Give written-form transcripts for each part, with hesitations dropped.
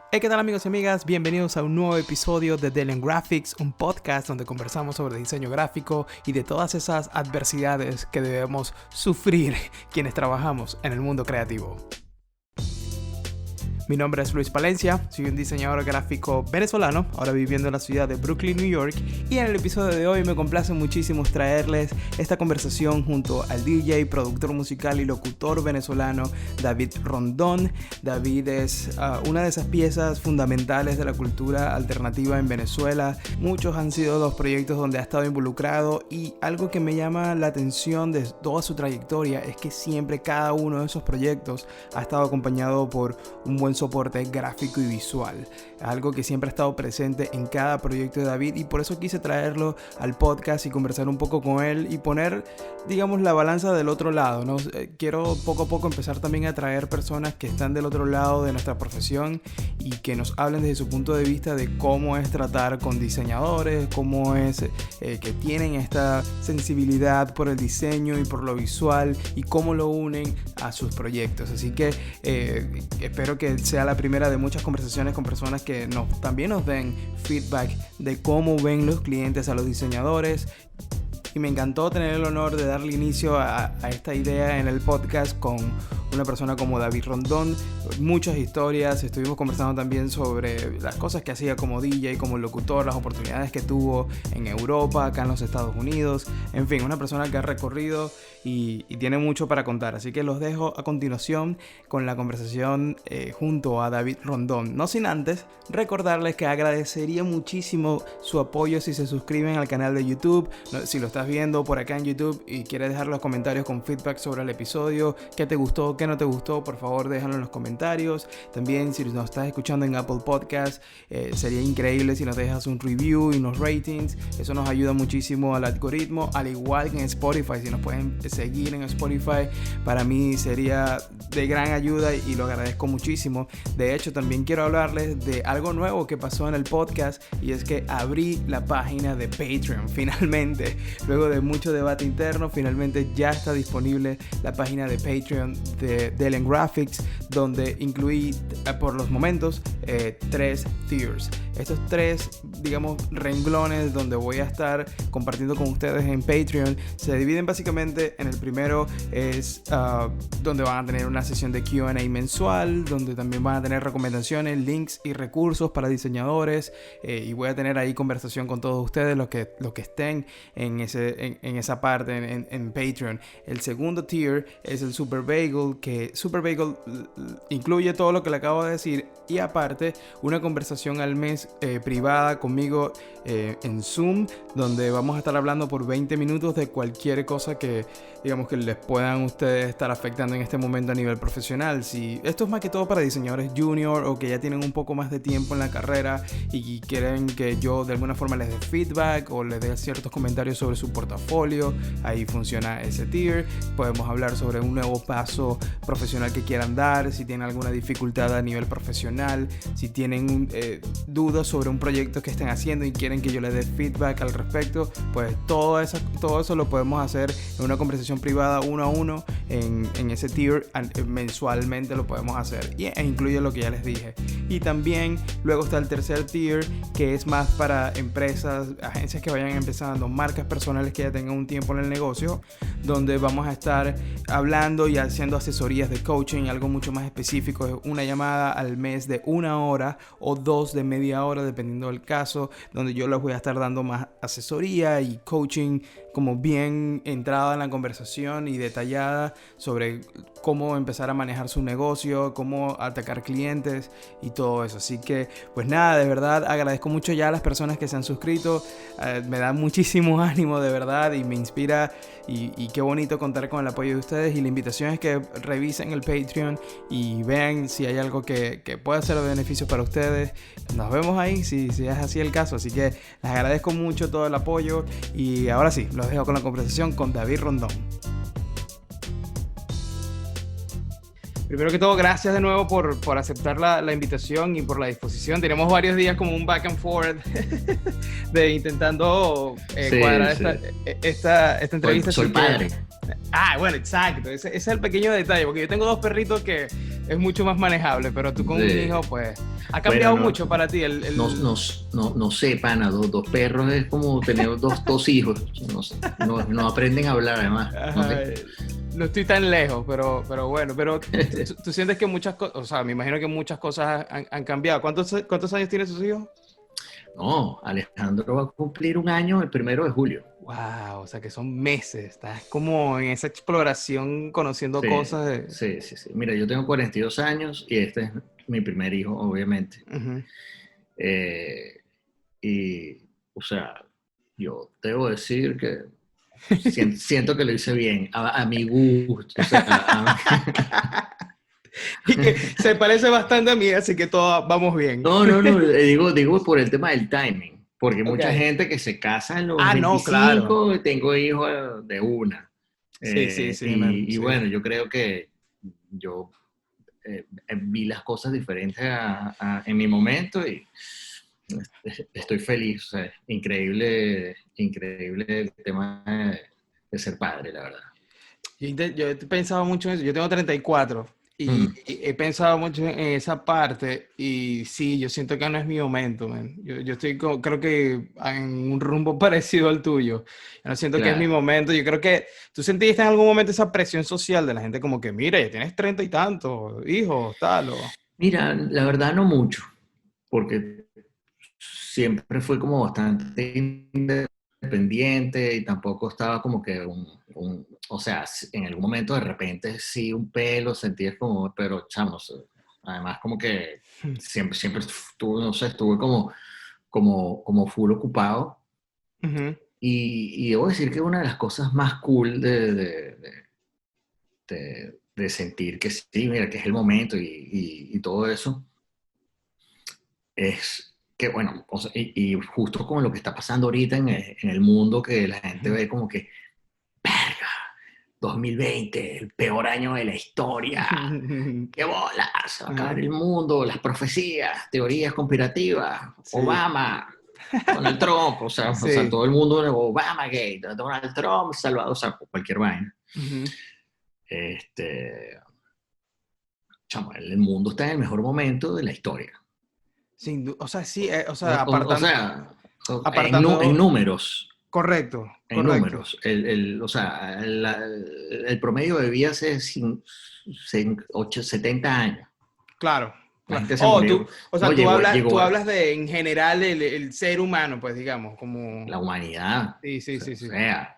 Hey, ¿qué tal amigos y amigas? Bienvenidos a un nuevo episodio de Delen Graphics, un podcast donde conversamos sobre diseño gráfico y de todas esas adversidades que debemos sufrir quienes trabajamos en el mundo creativo. Mi nombre es Luis Palencia, soy un diseñador gráfico venezolano, ahora viviendo en la ciudad de Brooklyn, New York, y en el episodio de hoy me complace muchísimo traerles esta conversación junto al DJ, productor musical y locutor venezolano David Rondón. David es una de esas piezas fundamentales de la cultura alternativa en Venezuela. Muchos han sido los proyectos donde ha estado involucrado y algo que me llama la atención de toda su trayectoria es que siempre cada uno de esos proyectos ha estado acompañado por un buen soporte gráfico y visual, algo que siempre ha estado presente en cada proyecto de David, y por eso quise traerlo al podcast y conversar un poco con él y poner, digamos, la balanza del otro lado, ¿no? Quiero poco a poco empezar también a traer personas que están del otro lado de nuestra profesión y que nos hablen desde su punto de vista de cómo es tratar con diseñadores, cómo es que tienen esta sensibilidad por el diseño y por lo visual y cómo lo unen a sus proyectos. Así que espero que sea la primera de muchas conversaciones con personas que también nos den feedback de cómo ven los clientes a los diseñadores. Y me encantó tener el honor de darle inicio a esta idea en el podcast con una persona como David Rondón. Muchas historias, estuvimos conversando también sobre las cosas que hacía como DJ, como locutor, las oportunidades que tuvo en Europa, acá en los Estados Unidos. En fin, una persona que ha recorrido y tiene mucho para contar. Así que los dejo a continuación con la conversación junto a David Rondón. No sin antes recordarles que agradecería muchísimo su apoyo si se suscriben al canal de YouTube. Si lo estás viendo por acá en YouTube y quieres dejar los comentarios con feedback sobre el episodio, qué te gustó, qué no te gustó, por favor déjalo en los comentarios. También si nos estás escuchando en Apple Podcast, sería increíble si nos dejas un review y unos ratings. Eso nos ayuda muchísimo al algoritmo, al igual que en Spotify. Si nos pueden seguir en Spotify, para mí sería de gran ayuda y lo agradezco muchísimo. De hecho, también quiero hablarles de algo nuevo que pasó en el podcast, y es que abrí la página de Patreon finalmente. Luego de mucho debate interno, finalmente ya está disponible la página de Patreon de Delen Graphics, donde incluí por los momentos 3 tiers. Estos 3, digamos, renglones donde voy a estar compartiendo con ustedes en Patreon se dividen básicamente en el primero es donde van a tener una sesión de Q&A mensual, donde también van a tener recomendaciones, links y recursos para diseñadores, y voy a tener ahí conversación con todos ustedes los que estén en esa parte en Patreon. El segundo tier es el Super Bagel, que Super Bagel incluye todo lo que le acabo de decir y aparte una conversación al mes privada conmigo en Zoom, donde vamos a estar hablando por 20 minutos de cualquier cosa que, digamos, que les puedan ustedes estar afectando en este momento a nivel profesional. Si esto es más que todo para diseñadores junior o que ya tienen un poco más de tiempo en la carrera y quieren que yo de alguna forma les dé feedback o les dé ciertos comentarios sobre su portafolio, ahí funciona ese tier. Podemos hablar sobre un nuevo paso profesional que quieran dar, si tienen alguna dificultad a nivel profesional, si tienen dudas sobre un proyecto que estén haciendo y quieren que yo les dé feedback al respecto, pues todo eso lo podemos hacer en una conversación privada uno a uno en ese tier. Mensualmente lo podemos hacer e incluye lo que ya les dije. Y también luego está el tercer tier, que es más para empresas, agencias que vayan empezando, marcas personales que ya tengan un tiempo en el negocio, donde vamos a estar hablando y haciendo asesorías de coaching, algo mucho más específico, una llamada al mes de 1 hora o 2 de media hora dependiendo del caso, donde yo les voy a estar dando más asesoría y coaching como bien entrada en la conversación y detallada sobre cómo empezar a manejar su negocio, cómo atacar clientes y todo eso. Así que pues nada, de verdad agradezco mucho ya a las personas que se han suscrito, me da muchísimo ánimo de verdad y me inspira, y qué bonito contar con el apoyo de ustedes, y la invitación es que revisen el Patreon y vean si hay algo que pueda ser de beneficio para ustedes. Nos vemos ahí si es así el caso. Así que les agradezco mucho todo el apoyo y ahora sí, los dejo con la conversación con David Rondón. Primero que todo, gracias de nuevo por aceptar la invitación y por la disposición. Tenemos varios días como un back and forth de intentando cuadrar esta entrevista. Soy padre. Bueno, exacto. Ese es el pequeño detalle, porque yo tengo dos perritos que es mucho más manejable, pero tú con un Sí. hijo, pues, ha Bueno, cambiado mucho para ti no, no, no sé, pana, dos perros es como tener dos hijos. No, no aprenden a hablar, además. No Ajá, sé. no estoy tan lejos, pero bueno, pero tú sientes que muchas cosas, o sea, me imagino que muchas cosas han cambiado. ¿Cuántos años tienen sus hijos? No, Alejandro va a cumplir un año el 1 de julio. Wow, o sea que son meses, estás como en esa exploración, conociendo Sí, cosas de... sí, sí, sí. Mira, yo tengo 42 años y este es mi primer hijo, obviamente. Ujú. Eh, y, o sea, yo debo decir que siento que lo hice bien, a mi gusto. O sea, Y que se parece bastante a mí, así que todos vamos bien. no, no, no, digo por el tema del timing, porque Ok. mucha gente que se casa a los Ah, no, claro. 25, tengo hijos de una. Sí, sí, sí, man, Y sí. bueno, yo creo que yo vi las cosas diferentes en mi momento y estoy feliz. O sea, increíble, increíble el tema de ser padre, la verdad. Yo he pensado mucho en eso. Yo tengo 34 y Mm, he pensado mucho en esa parte y sí, yo siento que no es mi momento, man. Yo estoy creo que en un rumbo parecido al tuyo. Yo no siento que es mi claro. momento. Yo creo que tú sentiste en algún momento esa presión social de la gente como que, mira, ya tienes 30 y tantos hijos, tal, o... Mira, la verdad no mucho, porque siempre fue como bastante independiente y tampoco estaba como que o sea, en algún momento de repente sí un pelo sentías como, pero chamos, además como que siempre estuve, no sé, estuve como full ocupado Ujú. y debo decir que una de las cosas más cool de sentir que sí, mira, que es el momento y todo eso es que, bueno, o sea, y justo con lo que está pasando ahorita en el mundo, que la gente Ujú. ve como que, verga, 2020, el peor año de la historia, qué bolas, se va a acabar Ajá. el mundo, las profecías, teorías conspirativas, Sí, Obama, Donald Trump, o sea, sí. todo el mundo, Obama gay, Donald Trump, Salvador, o sea, cualquier vaina. Ujú. Este, chamo, el mundo está en el mejor momento de la historia. O sea, sí, o O, sea, o sea, en apartando, números, correcto, en correcto. números. O sea, el promedio de vida hace 70 años. Claro, La claro. gente se Oh, murió. o No, sea, tú llegó hablas de en general el ser humano, pues digamos, como... la humanidad. Sí, sí, sí, O sí. sea,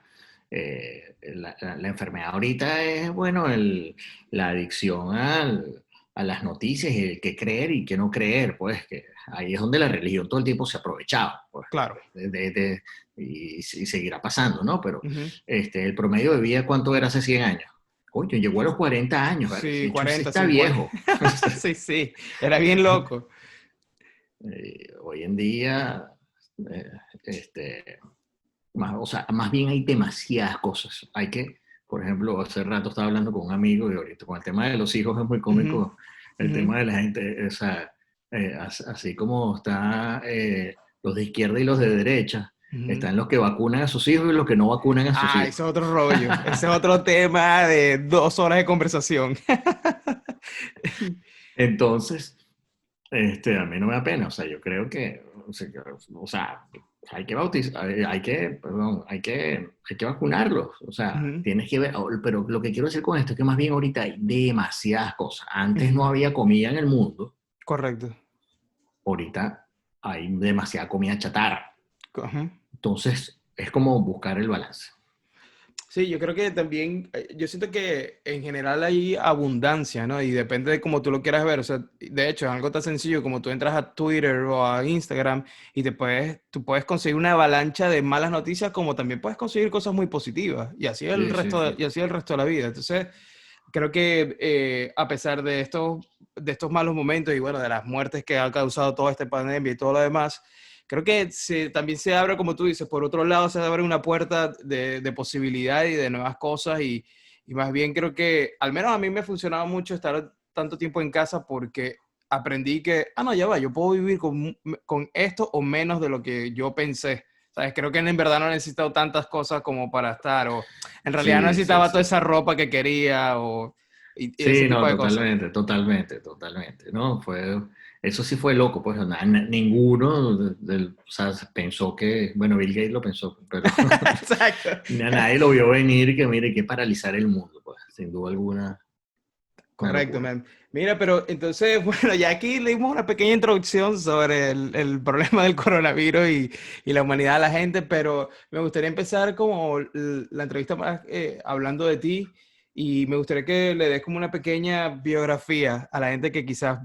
la enfermedad ahorita es, bueno, la adicción a las noticias y el qué creer y qué no creer. Pues que ahí es donde la religión todo el tiempo se ha aprovechado. Pues, Claro. y seguirá pasando, ¿no? Pero Ujú. el promedio de vida, ¿cuánto era hace 100 años? Coño, llegó a los 40 años, ¿vale? Sí, De hecho, ese 40, está 50. viejo. Sí, sí, era bien loco. Hoy en día, eh, este, o sea, más bien hay demasiadas cosas. Hay que, por ejemplo, hace rato estaba hablando con un amigo y ahorita con el tema de los hijos es muy Ujú, cómico. El ujú, tema de la gente, o sea, así como está los de izquierda y los de derecha, ujú. están los que vacunan a sus hijos y los que no vacunan a sus Ah, ese hijos. es otro rollo. Ese es otro tema de 2 horas de conversación. Entonces, a mí no me da pena, o sea, yo creo que, o sea, hay que bautizar, perdón, hay que vacunarlos, o sea, Ujú, tienes que ver, pero lo que quiero decir con esto es que más bien ahorita hay demasiadas cosas. Antes no ujú. había comida en el mundo, Correcto. ahorita hay demasiada comida chatarra. Ujú. Entonces, es como buscar el balance. Sí, yo creo que también, yo siento que en general hay abundancia, ¿no? Y depende de cómo tú lo quieras ver. O sea, de hecho, es algo tan sencillo como tú entras a Twitter o a Instagram y tú puedes conseguir una avalancha de malas noticias, como también puedes conseguir cosas muy positivas. Y así Sí, sí, sí. y así el resto de la vida. Entonces, creo que a pesar de estos malos momentos y bueno, de las muertes que ha causado toda esta pandemia y todo lo demás, creo que también se abre, como tú dices, por otro lado se abre una puerta de posibilidad y de nuevas cosas y más bien creo que, al menos a mí me funcionaba mucho estar tanto tiempo en casa porque aprendí que, no, ya va, yo puedo vivir con esto o menos de lo que yo pensé. ¿Sabes? Creo que en verdad no he necesitado tantas cosas como para estar, o en realidad no Sí, sí, necesitaba toda sí. esa ropa que quería, y ese Sí, tipo no, de cosas. totalmente, totalmente, totalmente, ¿no? Eso sí fue loco, pues ninguno o sea, pensó que, bueno, Bill Gates lo pensó, pero Exacto. nadie lo vio venir y que, mire, hay que paralizar el mundo, pues, sin duda alguna, una Correcto, locura. man. Mira, pero entonces, bueno, ya aquí le dimos una pequeña introducción sobre el problema del coronavirus y la humanidad de la gente, pero me gustaría empezar como la entrevista más hablando de ti y me gustaría que le des como una pequeña biografía a la gente que quizás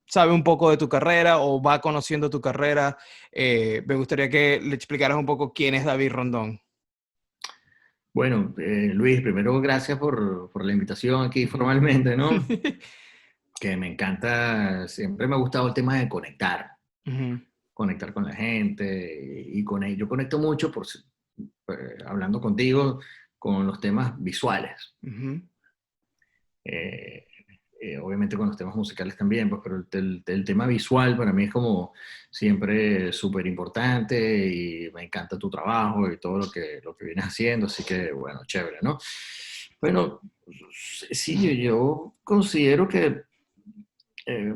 sabe un poco de tu carrera o va conociendo tu carrera. Me gustaría que le explicaras un poco quién es David Rondón. Bueno, Luis, primero gracias por la invitación aquí Ujú. formalmente, ¿no? Que me encanta, siempre me ha gustado el tema de Ujú, conectar con la gente y con ello. Yo conecto mucho hablando contigo con los temas visuales. ujú, Eh, Obviamente con los temas musicales también, pues, pero el tema visual para mí es como siempre súper importante y me encanta tu trabajo y todo lo que vienes haciendo, así que bueno, chévere, ¿no? Bueno, sí, yo considero que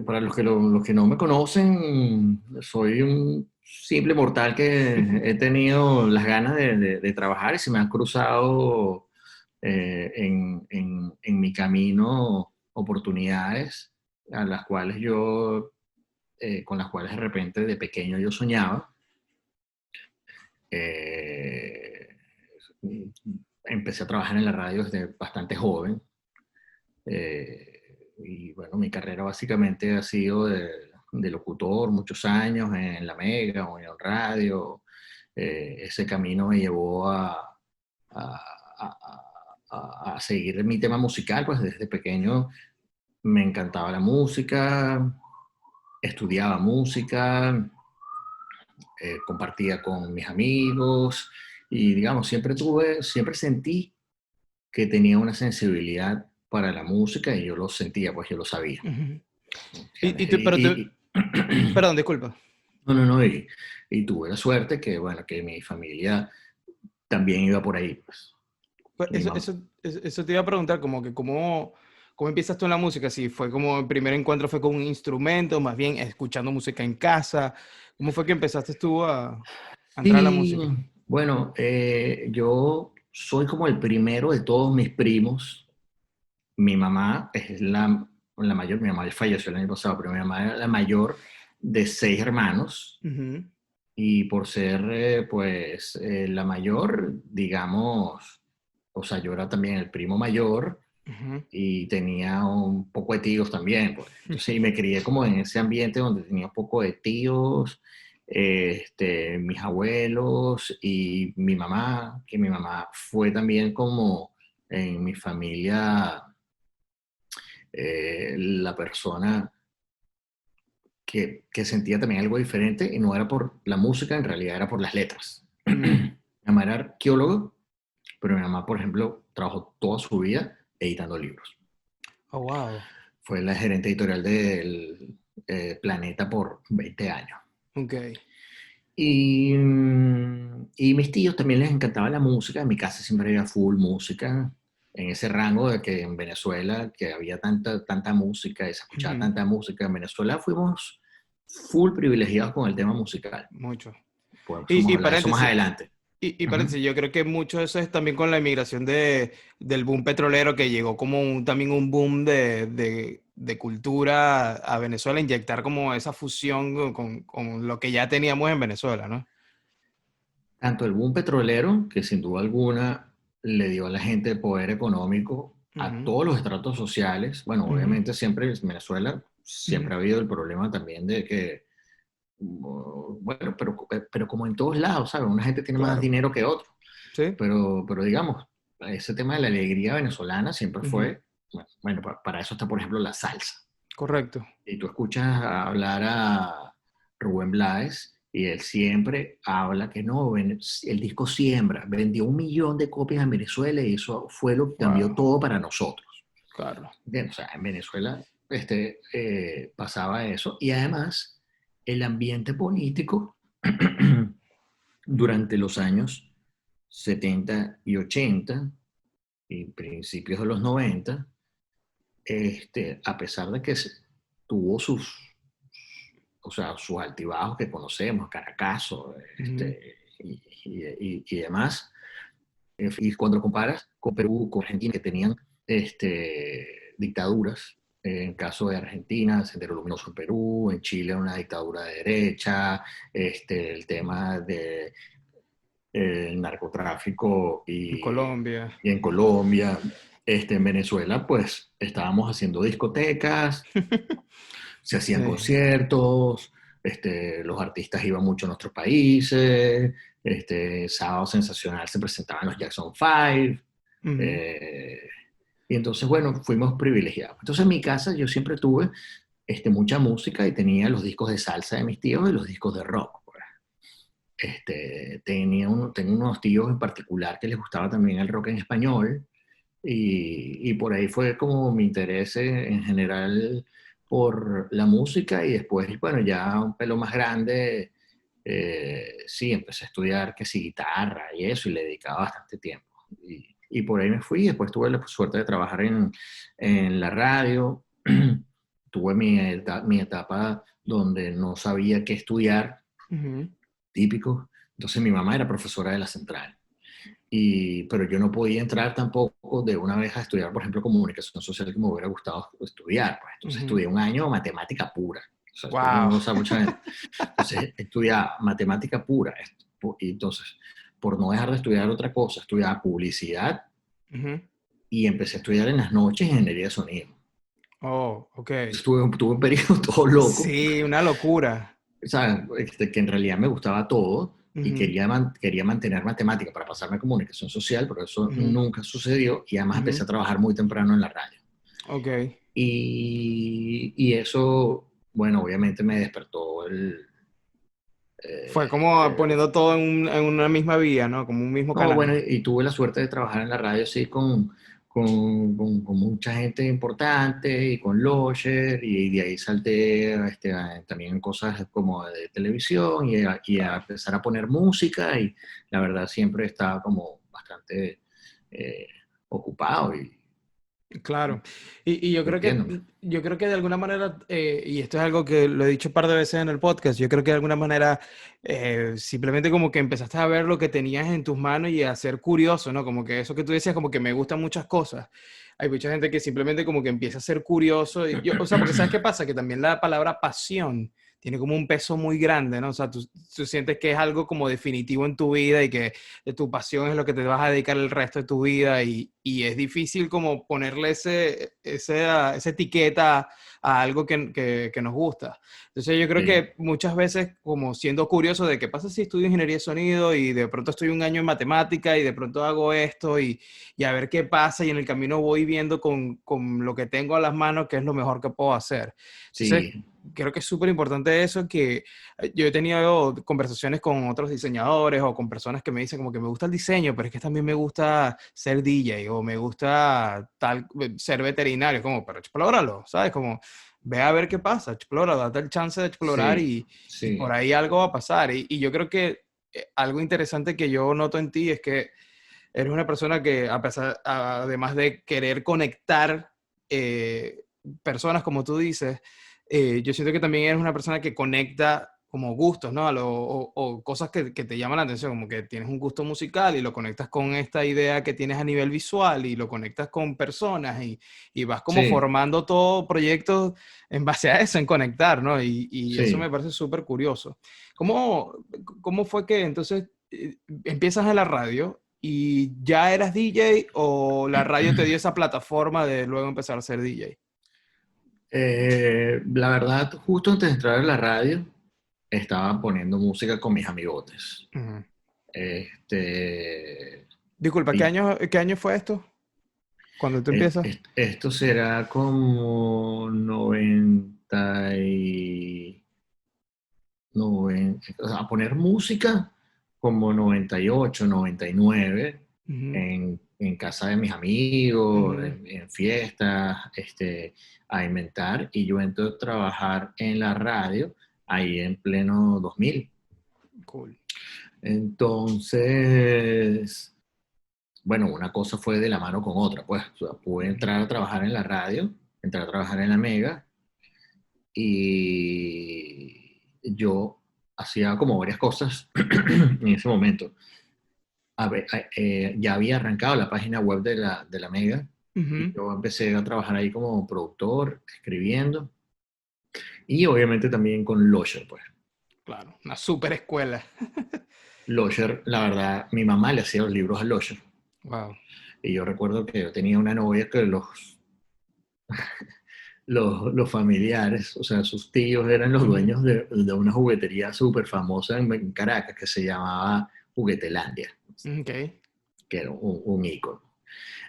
para los que no me conocen, soy un simple mortal que he tenido las ganas de trabajar y se me han cruzado en mi camino oportunidades a las cuales con las cuales de repente de pequeño yo soñaba. Eh, Empecé a trabajar en la radio desde bastante joven. Y bueno, mi carrera básicamente ha sido de locutor muchos años en La Mega o en radio. Ese camino me llevó a, a seguir mi tema musical, pues desde pequeño me encantaba la música, estudiaba música, compartía con mis amigos y digamos, siempre sentí que tenía una sensibilidad para la música y yo lo sentía, pues yo lo sabía. ujú. ¿Entiendes? Pero perdón, disculpa. No, no, no, y tuve la suerte que, bueno, que mi familia también iba por ahí, pues. Pues Mi mamá. eso te iba a preguntar, como que cómo empiezas tú en la música, si fue como el primer encuentro fue con un instrumento, más bien escuchando música en casa, ¿cómo fue que empezaste tú a entrar a la Sí, música? bueno, yo soy como el primero de todos mis primos. Mi mamá es la mayor, mi mamá falleció el año pasado, pero mi mamá era la mayor de 6 hermanos. Ujú, Y por ser, pues, la mayor, digamos, o sea, yo era también el primo mayor ujú, y tenía un poco de tíos también, pues. Entonces, y me crié como en ese ambiente donde tenía un poco de tíos, mis abuelos y mi mamá, que mi mamá fue también como en mi familia la persona que sentía también algo diferente y no era por la música, en realidad era por las letras. ujú. Mi mamá era arqueólogo, pero mi mamá, por ejemplo, trabajó toda su vida editando libros. Oh, wow. Fue la gerente editorial del Planeta por 20 años. Ok. Y mis tíos también les encantaba la música. En mi casa siempre había full música. En ese rango de que en Venezuela, que había tanta música y se escuchaba Ujú, tanta música, en Venezuela fuimos full privilegiados con el tema musical. mucho. Podemos Y hablar de eso más paréntesis, adelante. Ujú. paréntesis, yo creo que mucho de eso es también con la inmigración del boom petrolero que llegó como también un boom de cultura a Venezuela, inyectar como esa fusión con lo que ya teníamos en Venezuela, ¿no? Tanto el boom petrolero, que sin duda alguna le dio a la gente poder económico a Ujú, todos los estratos sociales. Bueno, ujú, obviamente siempre en Venezuela ujú. siempre ha habido el problema también de que, bueno, pero como en todos lados, ¿sabes? Una gente tiene más Claro, dinero que otro. sí, Pero digamos, ese tema de la alegría venezolana siempre ujú, fue, bueno, para eso está, por ejemplo, la salsa. correcto. Y tú escuchas hablar a Rubén Blades y él siempre habla que no, el disco Siembra vendió 1 millón de copias en Venezuela y eso fue lo que cambió Wow, todo para nosotros. claro. ¿Entiendes? O sea, en Venezuela pasaba eso y además el ambiente político durante los años 70 y 80 y principios de los 90, a pesar de que tuvo o sea, sus altibajos que conocemos, Caracazo, Ujú. y demás, y cuando comparas con Perú, con Argentina, que tenían dictaduras, en caso de Argentina, Sendero Luminoso en Perú, en Chile una dictadura de derecha, el tema de el narcotráfico En Colombia. y en Colombia, en Venezuela, pues estábamos haciendo discotecas, se hacían Sí. conciertos, los artistas iban mucho a nuestros países, Sábado Sensacional se presentaban los Jackson Five, Ujú. eh, y entonces, bueno, fuimos privilegiados. Entonces en mi casa yo siempre tuve mucha música y tenía los discos de salsa de mis tíos y los discos de rock, pues. Tengo unos tíos en particular que les gustaba también el rock en español y por ahí fue como mi interés en general por la música y después, bueno, ya un pelo más grande, sí, empecé a estudiar que sí, guitarra y eso y le dedicaba bastante tiempo. Y por ahí me fui, después tuve la suerte de trabajar en la radio, tuve mi etapa donde no sabía qué estudiar, Ujú. típico. Entonces mi mamá era profesora de la central. Pero yo no podía entrar tampoco de una vez a estudiar, por ejemplo, comunicación social que me hubiera gustado estudiar. Pues. Entonces Ujú. estudié un año matemática pura. O sea, esto no Wow. lo sabe mucha gente. Entonces estudiaba matemática pura. Y entonces, por no dejar de estudiar otra cosa, estudiaba publicidad Ujú. y empecé a estudiar en las noches ingeniería de sonido. Oh, ok. Tuve un periodo todo loco, Sí, una locura. ¿sabes? Que en realidad me gustaba todo y Ujú. quería mantener matemática para pasarme a comunicación social, pero eso Ujú. nunca sucedió y además empecé a Ujú. trabajar muy temprano en la radio. Ok. Y eso, bueno, obviamente me despertó Fue como el. poniendo todo en una misma vía, ¿no? Como un mismo No, bueno, canal. y tuve la suerte de trabajar en la radio, sí, con mucha gente importante y con Locher, y de ahí salté también en cosas como de televisión y a Claro. empezar a poner música, y la verdad siempre estaba como bastante eh, ocupado y Claro. Y divirtiéndome. yo creo que de alguna manera, y esto es algo que lo he dicho un par de veces en el podcast, yo creo que de alguna manera simplemente como que empezaste a ver lo que tenías en tus manos y a ser curioso, ¿no? Como que eso que tú decías, como que me gustan muchas cosas. Hay mucha gente que simplemente como que empieza a ser curioso. Y yo, o sea, porque ¿sabes qué pasa? Que también la palabra pasión tiene como un peso muy grande, ¿no? O sea, tú sientes que es algo como definitivo en tu vida y que tu pasión es lo que te vas a dedicar el resto de tu vida y es difícil como ponerle esa etiqueta a algo que nos gusta. Entonces yo creo Sí, que muchas veces como siendo curioso de qué pasa si estudio ingeniería de sonido y de pronto estoy un año en matemática y de pronto hago esto y a ver qué pasa y en el camino voy viendo con lo que tengo a las manos qué es lo mejor que puedo hacer. Entonces sí, creo que es súper importante eso que yo he tenido conversaciones con otros diseñadores o con personas que me dicen como que me gusta el diseño, pero es que también me gusta ser DJ o me gusta ser veterinario, como, pero explóralo, ¿sabes? Como, ve a ver qué pasa, explora, date el chance de explorar sí, y por sí. ahí algo va a pasar. Y yo creo que algo interesante que yo noto en ti es que eres una persona que, a pesar, además de querer conectar personas, como tú dices, yo siento que también eres una persona que conecta como gustos, ¿no? O cosas que te llaman la atención, como que tienes un gusto musical y lo conectas con esta idea que tienes a nivel visual y lo conectas con personas y vas como Sí, formando todo proyectos en base a eso, en conectar, ¿no? Y eso me sí. parece súper curioso. ¿Cómo, cómo fue que entonces empiezas en la radio y ya eras DJ o la radio te dio esa plataforma de luego empezar a ser DJ? La verdad, justo antes de entrar a la radio, estaba poniendo música con mis amigotes. Ujú. Este, Disculpa, y qué año fue esto? Cuando tú empiezas. esto será como 90, a poner música como 98, 99 Ujú. en casa de mis amigos, Ujú. en fiestas, a inventar. Y yo entro a trabajar en la radio ahí en pleno 2000. Cool. Entonces, bueno, una cosa fue de la mano con otra, pues, o sea, pude Ujú. entrar a trabajar en la radio, entrar a trabajar en la Mega, y yo hacía como varias cosas en ese momento. Ya había arrancado la página web de la Mega, y Ujú. yo empecé a trabajar ahí como productor, escribiendo, y obviamente también con Losher, pues. Claro, una super escuela. Losher, la verdad, mi mamá le hacía los libros a Losher. Wow. Y yo recuerdo que yo tenía una novia que los familiares, o sea, sus tíos eran los Ujú. dueños de una juguetería súper famosa en Caracas que se llamaba Juguetelandia, Ok. que era un ícono.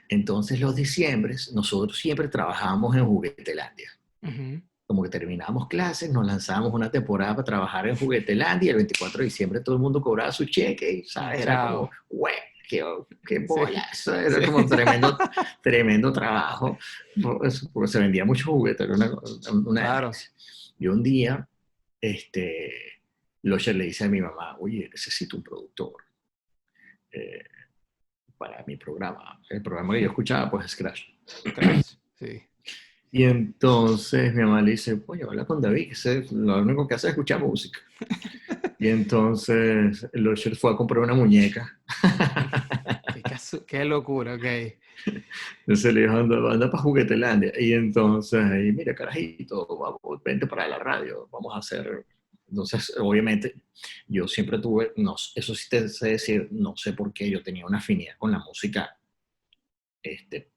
Entonces los diciembres nosotros siempre trabajábamos en Juguetelandia. Ujú. Como que terminábamos clases, nos lanzábamos una temporada para trabajar en Juguetelandia y el 24 de diciembre todo el mundo cobraba su cheque y, Y ¿sabes? Era como, chao. güey, qué Sí. bola, eso era Sí. como tremendo trabajo, porque se vendía mucho juguete, era una Claro. demencia. Y un día, este, Locher le dice a mi mamá, oye, necesito un productor eh, para mi programa. El programa que yo escuchaba, pues, Scratch. Crash. Sí. Y entonces mi mamá le dice, oye, habla con David, que lo único que hace es escuchar música. Y entonces el Usher fue a comprar una muñeca. Qué locura, ok. Entonces le dijo, anda para Juguetelandia. Y entonces, ahí, mira, carajito, vamos, vente para la radio, vamos a hacer. Entonces, obviamente, yo siempre tuve, no, eso sí te sé decir, no sé por qué yo tenía una afinidad con la música, este,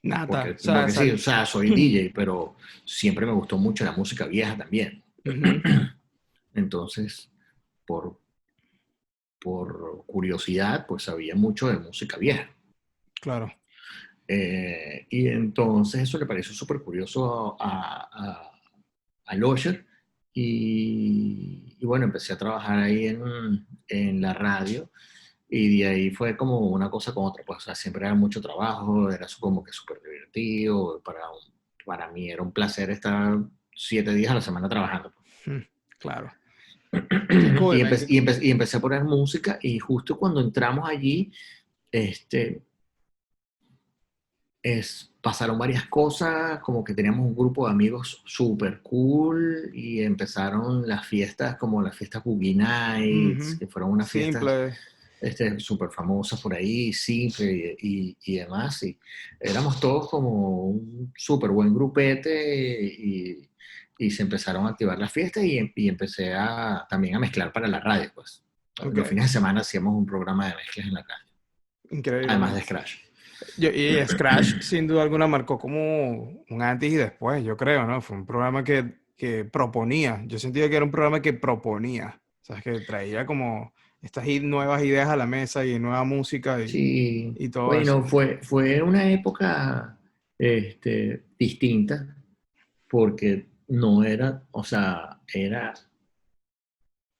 Nata. porque, O sea, porque sí, o sea, soy DJ, pero siempre me gustó mucho la música vieja también. Ujú. Entonces, por, por curiosidad, pues sabía mucho de música vieja. Claro. Y entonces eso le pareció súper curioso a Losher. Y bueno, empecé a trabajar ahí en la radio y de ahí fue como una cosa con otra. Pues o sea, siempre era mucho trabajo, era como que súper divertido. Para mí era un placer estar 7 días a la semana trabajando. Mm. Claro. Qué cool, man. Y empecé a poner música y justo cuando entramos allí, este, pasaron varias cosas, como que teníamos un grupo de amigos súper cool y empezaron las fiestas como las fiestas Boogie Nights, Ujú. que fueron unas fiestas Simple. súper famosas por ahí, simple y demás. Y éramos todos como un súper buen grupete y se empezaron a activar las fiestas y empecé también a mezclar para la radio, pues. Los Ok. fines de semana hacíamos un programa de mezclas en la radio, además de Increíblemente. Scratch. Y Scratch, sin duda alguna, marcó como un antes y después, yo creo, ¿no? Fue un programa que proponía. Yo sentía que era un programa que proponía. O sea, que traía como estas nuevas ideas a la mesa y nueva música Sí, y todo bueno, eso. fue una época distinta porque no era, o sea, era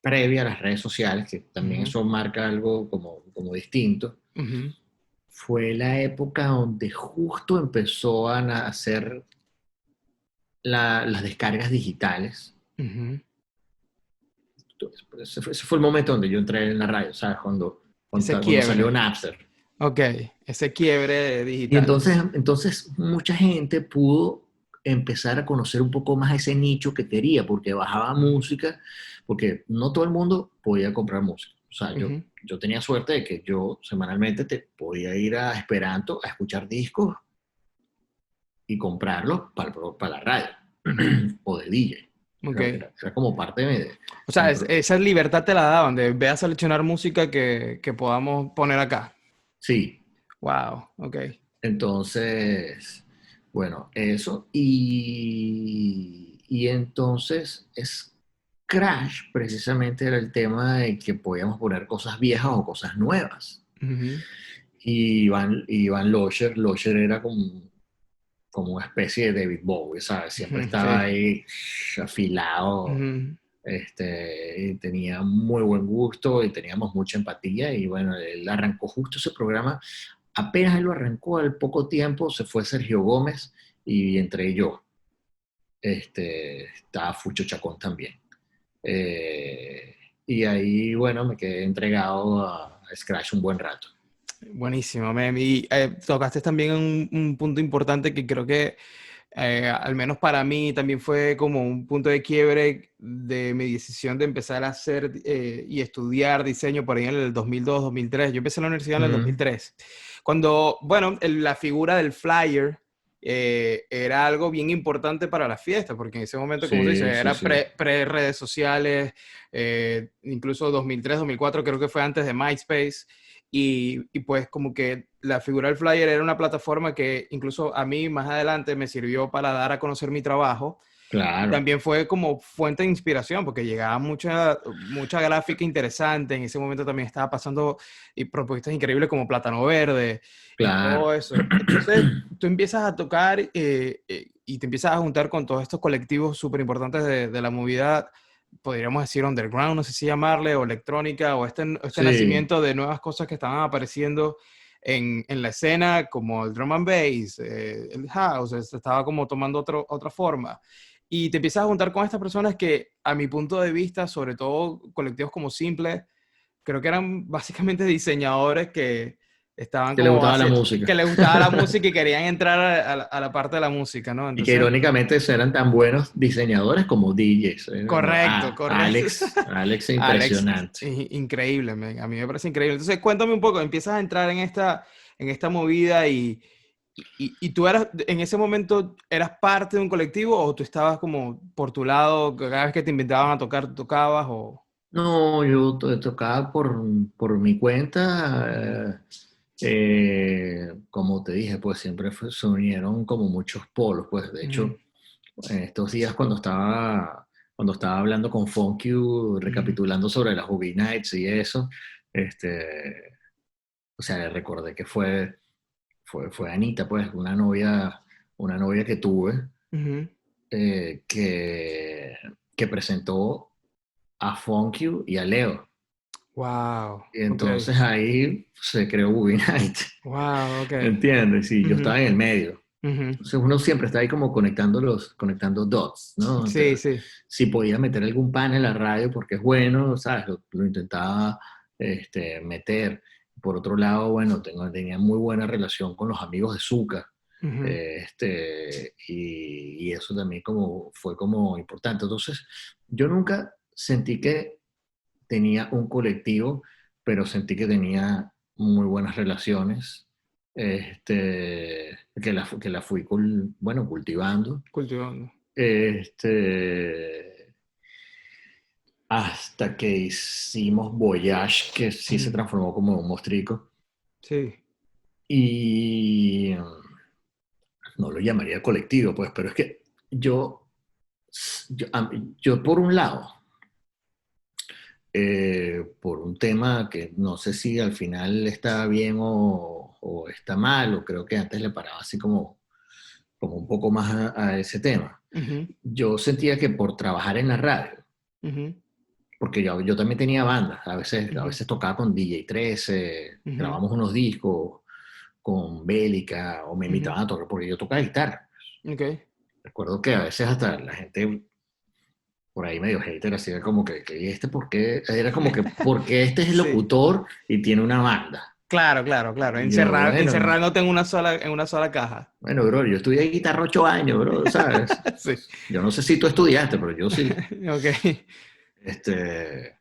previa a las redes sociales, que también Ujú. eso marca algo como distinto. Ujú. Fue la época donde justo empezó a hacer las descargas digitales. Ujú. Ese fue el momento donde yo entré en la radio, ¿sabes? Ese Cuando salió quiebre. Napster. Ok, ese quiebre Y digital. entonces mucha gente pudo empezar a conocer un poco más ese nicho que quería, porque bajaba música, porque no todo el mundo podía comprar música. O sea, Ujú. yo tenía suerte de que yo semanalmente te podía ir a Esperanto a escuchar discos y comprarlos para la radio Ujú. o de DJ. Ok. Era como parte O sea, mi esa libertad te la daban de ve a seleccionar música que podamos poner acá. sí. Wow, ok. Entonces, bueno, eso. Y entonces es Crash, precisamente era el tema de que podíamos poner cosas viejas o cosas nuevas. Ujú. Y Iván Locher era como una especie de David Bowie, ¿sabes? Siempre Ujú. estaba Sí. ahí afilado, Ujú. y tenía muy buen gusto y teníamos mucha empatía. Y bueno, él arrancó justo ese programa. Apenas él lo arrancó, al poco tiempo se fue Sergio Gómez y entre yo estaba Fucho Chacón también. Eh, y ahí, bueno, me quedé entregado a Scratch un buen rato. Buenísimo, man. Y tocaste también un punto importante que creo que, al menos para mí, también fue como un punto de quiebre de mi decisión de empezar a hacer y estudiar diseño por ahí en el 2002, 2003. Yo empecé en la universidad en el Mm, 2003. Cuando, bueno, la figura del flyer era algo bien importante para la fiesta, porque en ese momento, como tú dices, sí, sí, era sí, pre-redes sociales, incluso 2003, 2004, creo que fue antes de MySpace. Y pues como que la figura del flyer era una plataforma que incluso a mí más adelante me sirvió para dar a conocer mi trabajo y claro, también fue como fuente de inspiración porque llegaba mucha gráfica interesante. En ese momento también estaba pasando y propuestas increíbles como Plátano Verde y claro. todo eso. Entonces tú empiezas a tocar y te empiezas a juntar con todos estos colectivos súper importantes de la movida, podríamos decir underground, no sé si llamarle, o electrónica, o este Sí, nacimiento de nuevas cosas que estaban apareciendo en la escena, como el drum and bass, el house, estaba como tomando otra forma. Y te empiezas a juntar con estas personas que, a mi punto de vista, sobre todo colectivos como Simple, creo que eran básicamente diseñadores que estaban que le como gustaba la así, música. que les gustaba la música y querían entrar a la parte de la música, ¿no? Y que Entonces, irónicamente eran tan buenos diseñadores como DJs. correcto, correcto. Alex es Alex, impresionante. increíble, man. A mí me parece increíble. Entonces, cuéntame un poco, empiezas a entrar en esta movida y tú eras, en ese momento, ¿eras parte de un colectivo o tú estabas como por tu lado, cada vez que te invitaban a tocar, tocabas o... No, yo tocaba por mi cuenta. Como te dije, pues siempre se unieron como muchos polos. Pues de Ujú, hecho, en estos días cuando estaba hablando con Funk You, ujú, recapitulando sobre las Movie Nights y eso, este, o sea, le recordé que fue Anita, pues, una novia que tuve, ujú. que presentó a Funk You y a Leo. Wow, Y ok. entonces ahí se creó Movie Night, Wow, ok. ¿entiendes? Y yo Ujú, estaba en el medio. ujú. Entonces uno siempre está ahí como conectando dots, ¿no? Sí, Entonces, sí. si podía meter algún pan en la radio porque es bueno, ¿sabes? Lo intentaba meter. Por otro lado, bueno, tenía muy buena relación con los amigos de Zucca, Ujú, y eso también fue como importante. Entonces, yo nunca sentí que tenía un colectivo, pero sentí que tenía muy buenas relaciones, que la fui bueno, cultivando, cultivando. este, hasta que hicimos Voyage, que sí se Ujú, transformó como un mostrico, sí. y no lo llamaría colectivo, pues, pero es que yo, yo por un lado, por un tema que no sé si al final está bien o está mal, o creo que antes le paraba así como un poco más a ese tema. Ujú, Yo sentía que por trabajar en la radio, ujú, porque yo también tenía bandas, a veces, a ujú, veces tocaba con DJ 13, ujú, grabamos unos discos con Bélica, o me ujú. invitaban a tocar, porque yo tocaba guitarra. Ok. Recuerdo que a veces hasta la gente por ahí medio hater, así era como que este por qué, era como que porque este es el Sí. locutor y tiene una banda. Claro, claro, claro. Y yo, bueno, Encerrándote en una sola caja. bueno, bro, yo estudié guitarra 8 años, bro, ¿sabes? Sí. Yo no sé si tú estudiaste, pero yo sí. Ok. Este,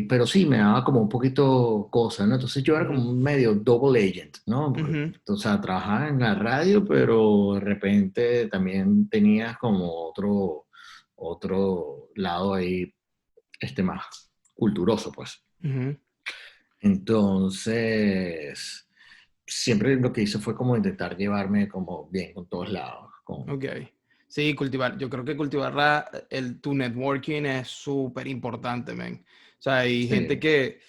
pero sí, me daba como un poquito cosa, ¿no? Entonces yo era como Ujú, un medio double agent, ¿no? Porque, ujú, o sea, trabajaba en la radio, pero de repente también tenías como otro lado ahí, más culturoso, pues. ujú. Entonces, siempre lo que hice fue como intentar llevarme como bien con todos lados. Ok. Sí, cultivar. Yo creo que cultivar tu networking es súper importante, man. O sea, hay gente Sí, que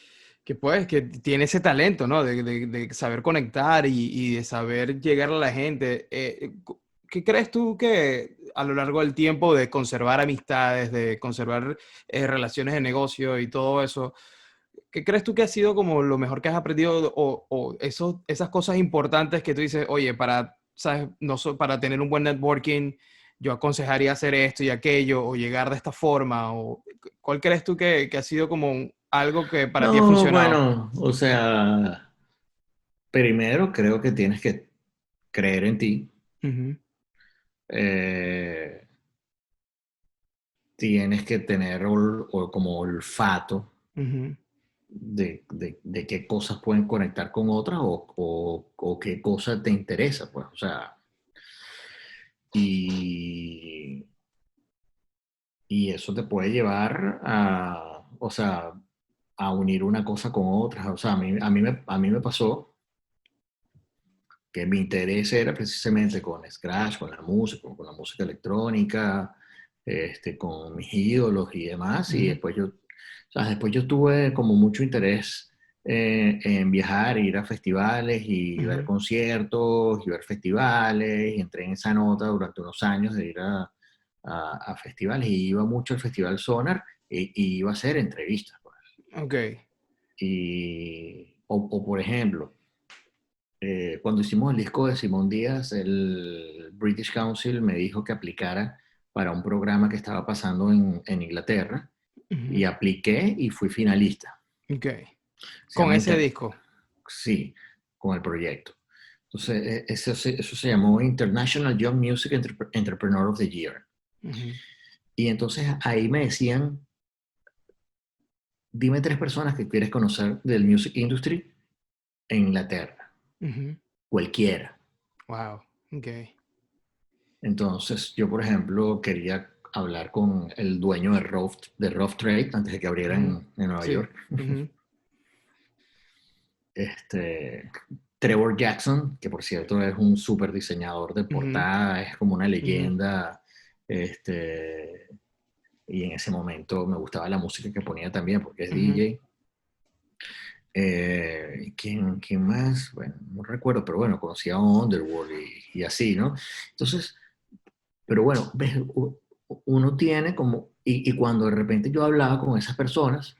tiene ese talento, ¿no? De saber conectar y de saber llegar a la gente. ¿Qué crees tú que a lo largo del tiempo de conservar amistades, de conservar relaciones de negocio y todo eso, qué crees tú que ha sido como lo mejor que has aprendido o esas cosas importantes que tú dices, oye, ¿sabes? No, para tener un buen networking, yo aconsejaría hacer esto y aquello o llegar de esta forma? ¿Cuál crees tú que ha sido como algo que para ti ha No, funcionado? bueno, o sea, primero creo que tienes que creer en ti. Ujú, eh, Tienes que tener como olfato ujú, de qué cosas pueden conectar con otras o qué cosa te interesa, pues, o sea, y, y eso te puede llevar a, o sea, a unir una cosa con otra. O sea, a mí me pasó que mi interés era precisamente con Scratch, con la música electrónica, con mis ídolos y demás, y ujú, después yo tuve como mucho interés en viajar, ir a festivales y ver ujú, conciertos y ver festivales, y entré en esa nota durante unos años de ir a festivales, y iba mucho al Festival Sonar y iba a hacer entrevistas, pues. ok, O por ejemplo, cuando hicimos el disco de Simón Díaz, el British Council me dijo que aplicara para un programa que estaba pasando en Inglaterra, y ujú, apliqué y fui finalista. ok. Se Con llama ese disco. Sí, con el proyecto. Entonces, eso se llamó International Young Music Entrepreneur of the Year. Ujú, Y entonces ahí me decían, dime tres personas que quieres conocer del music industry en Inglaterra, ujú. cualquiera. Wow, ok. Entonces, yo, por ejemplo, quería hablar con el dueño de Rough Trade antes de que Ujú, abrieran en Nueva sí. York. Ujú, Este, Trevor Jackson, que por cierto es un súper diseñador de ujú, portada, es como una ujú, leyenda. Este, y en ese momento me gustaba la música que ponía también, porque es ujú, DJ. ¿Quién más? Bueno, no recuerdo, pero bueno, conocía a Underworld y así, ¿no? Entonces, pero bueno, ves, uno tiene como, y cuando de repente yo hablaba con esas personas,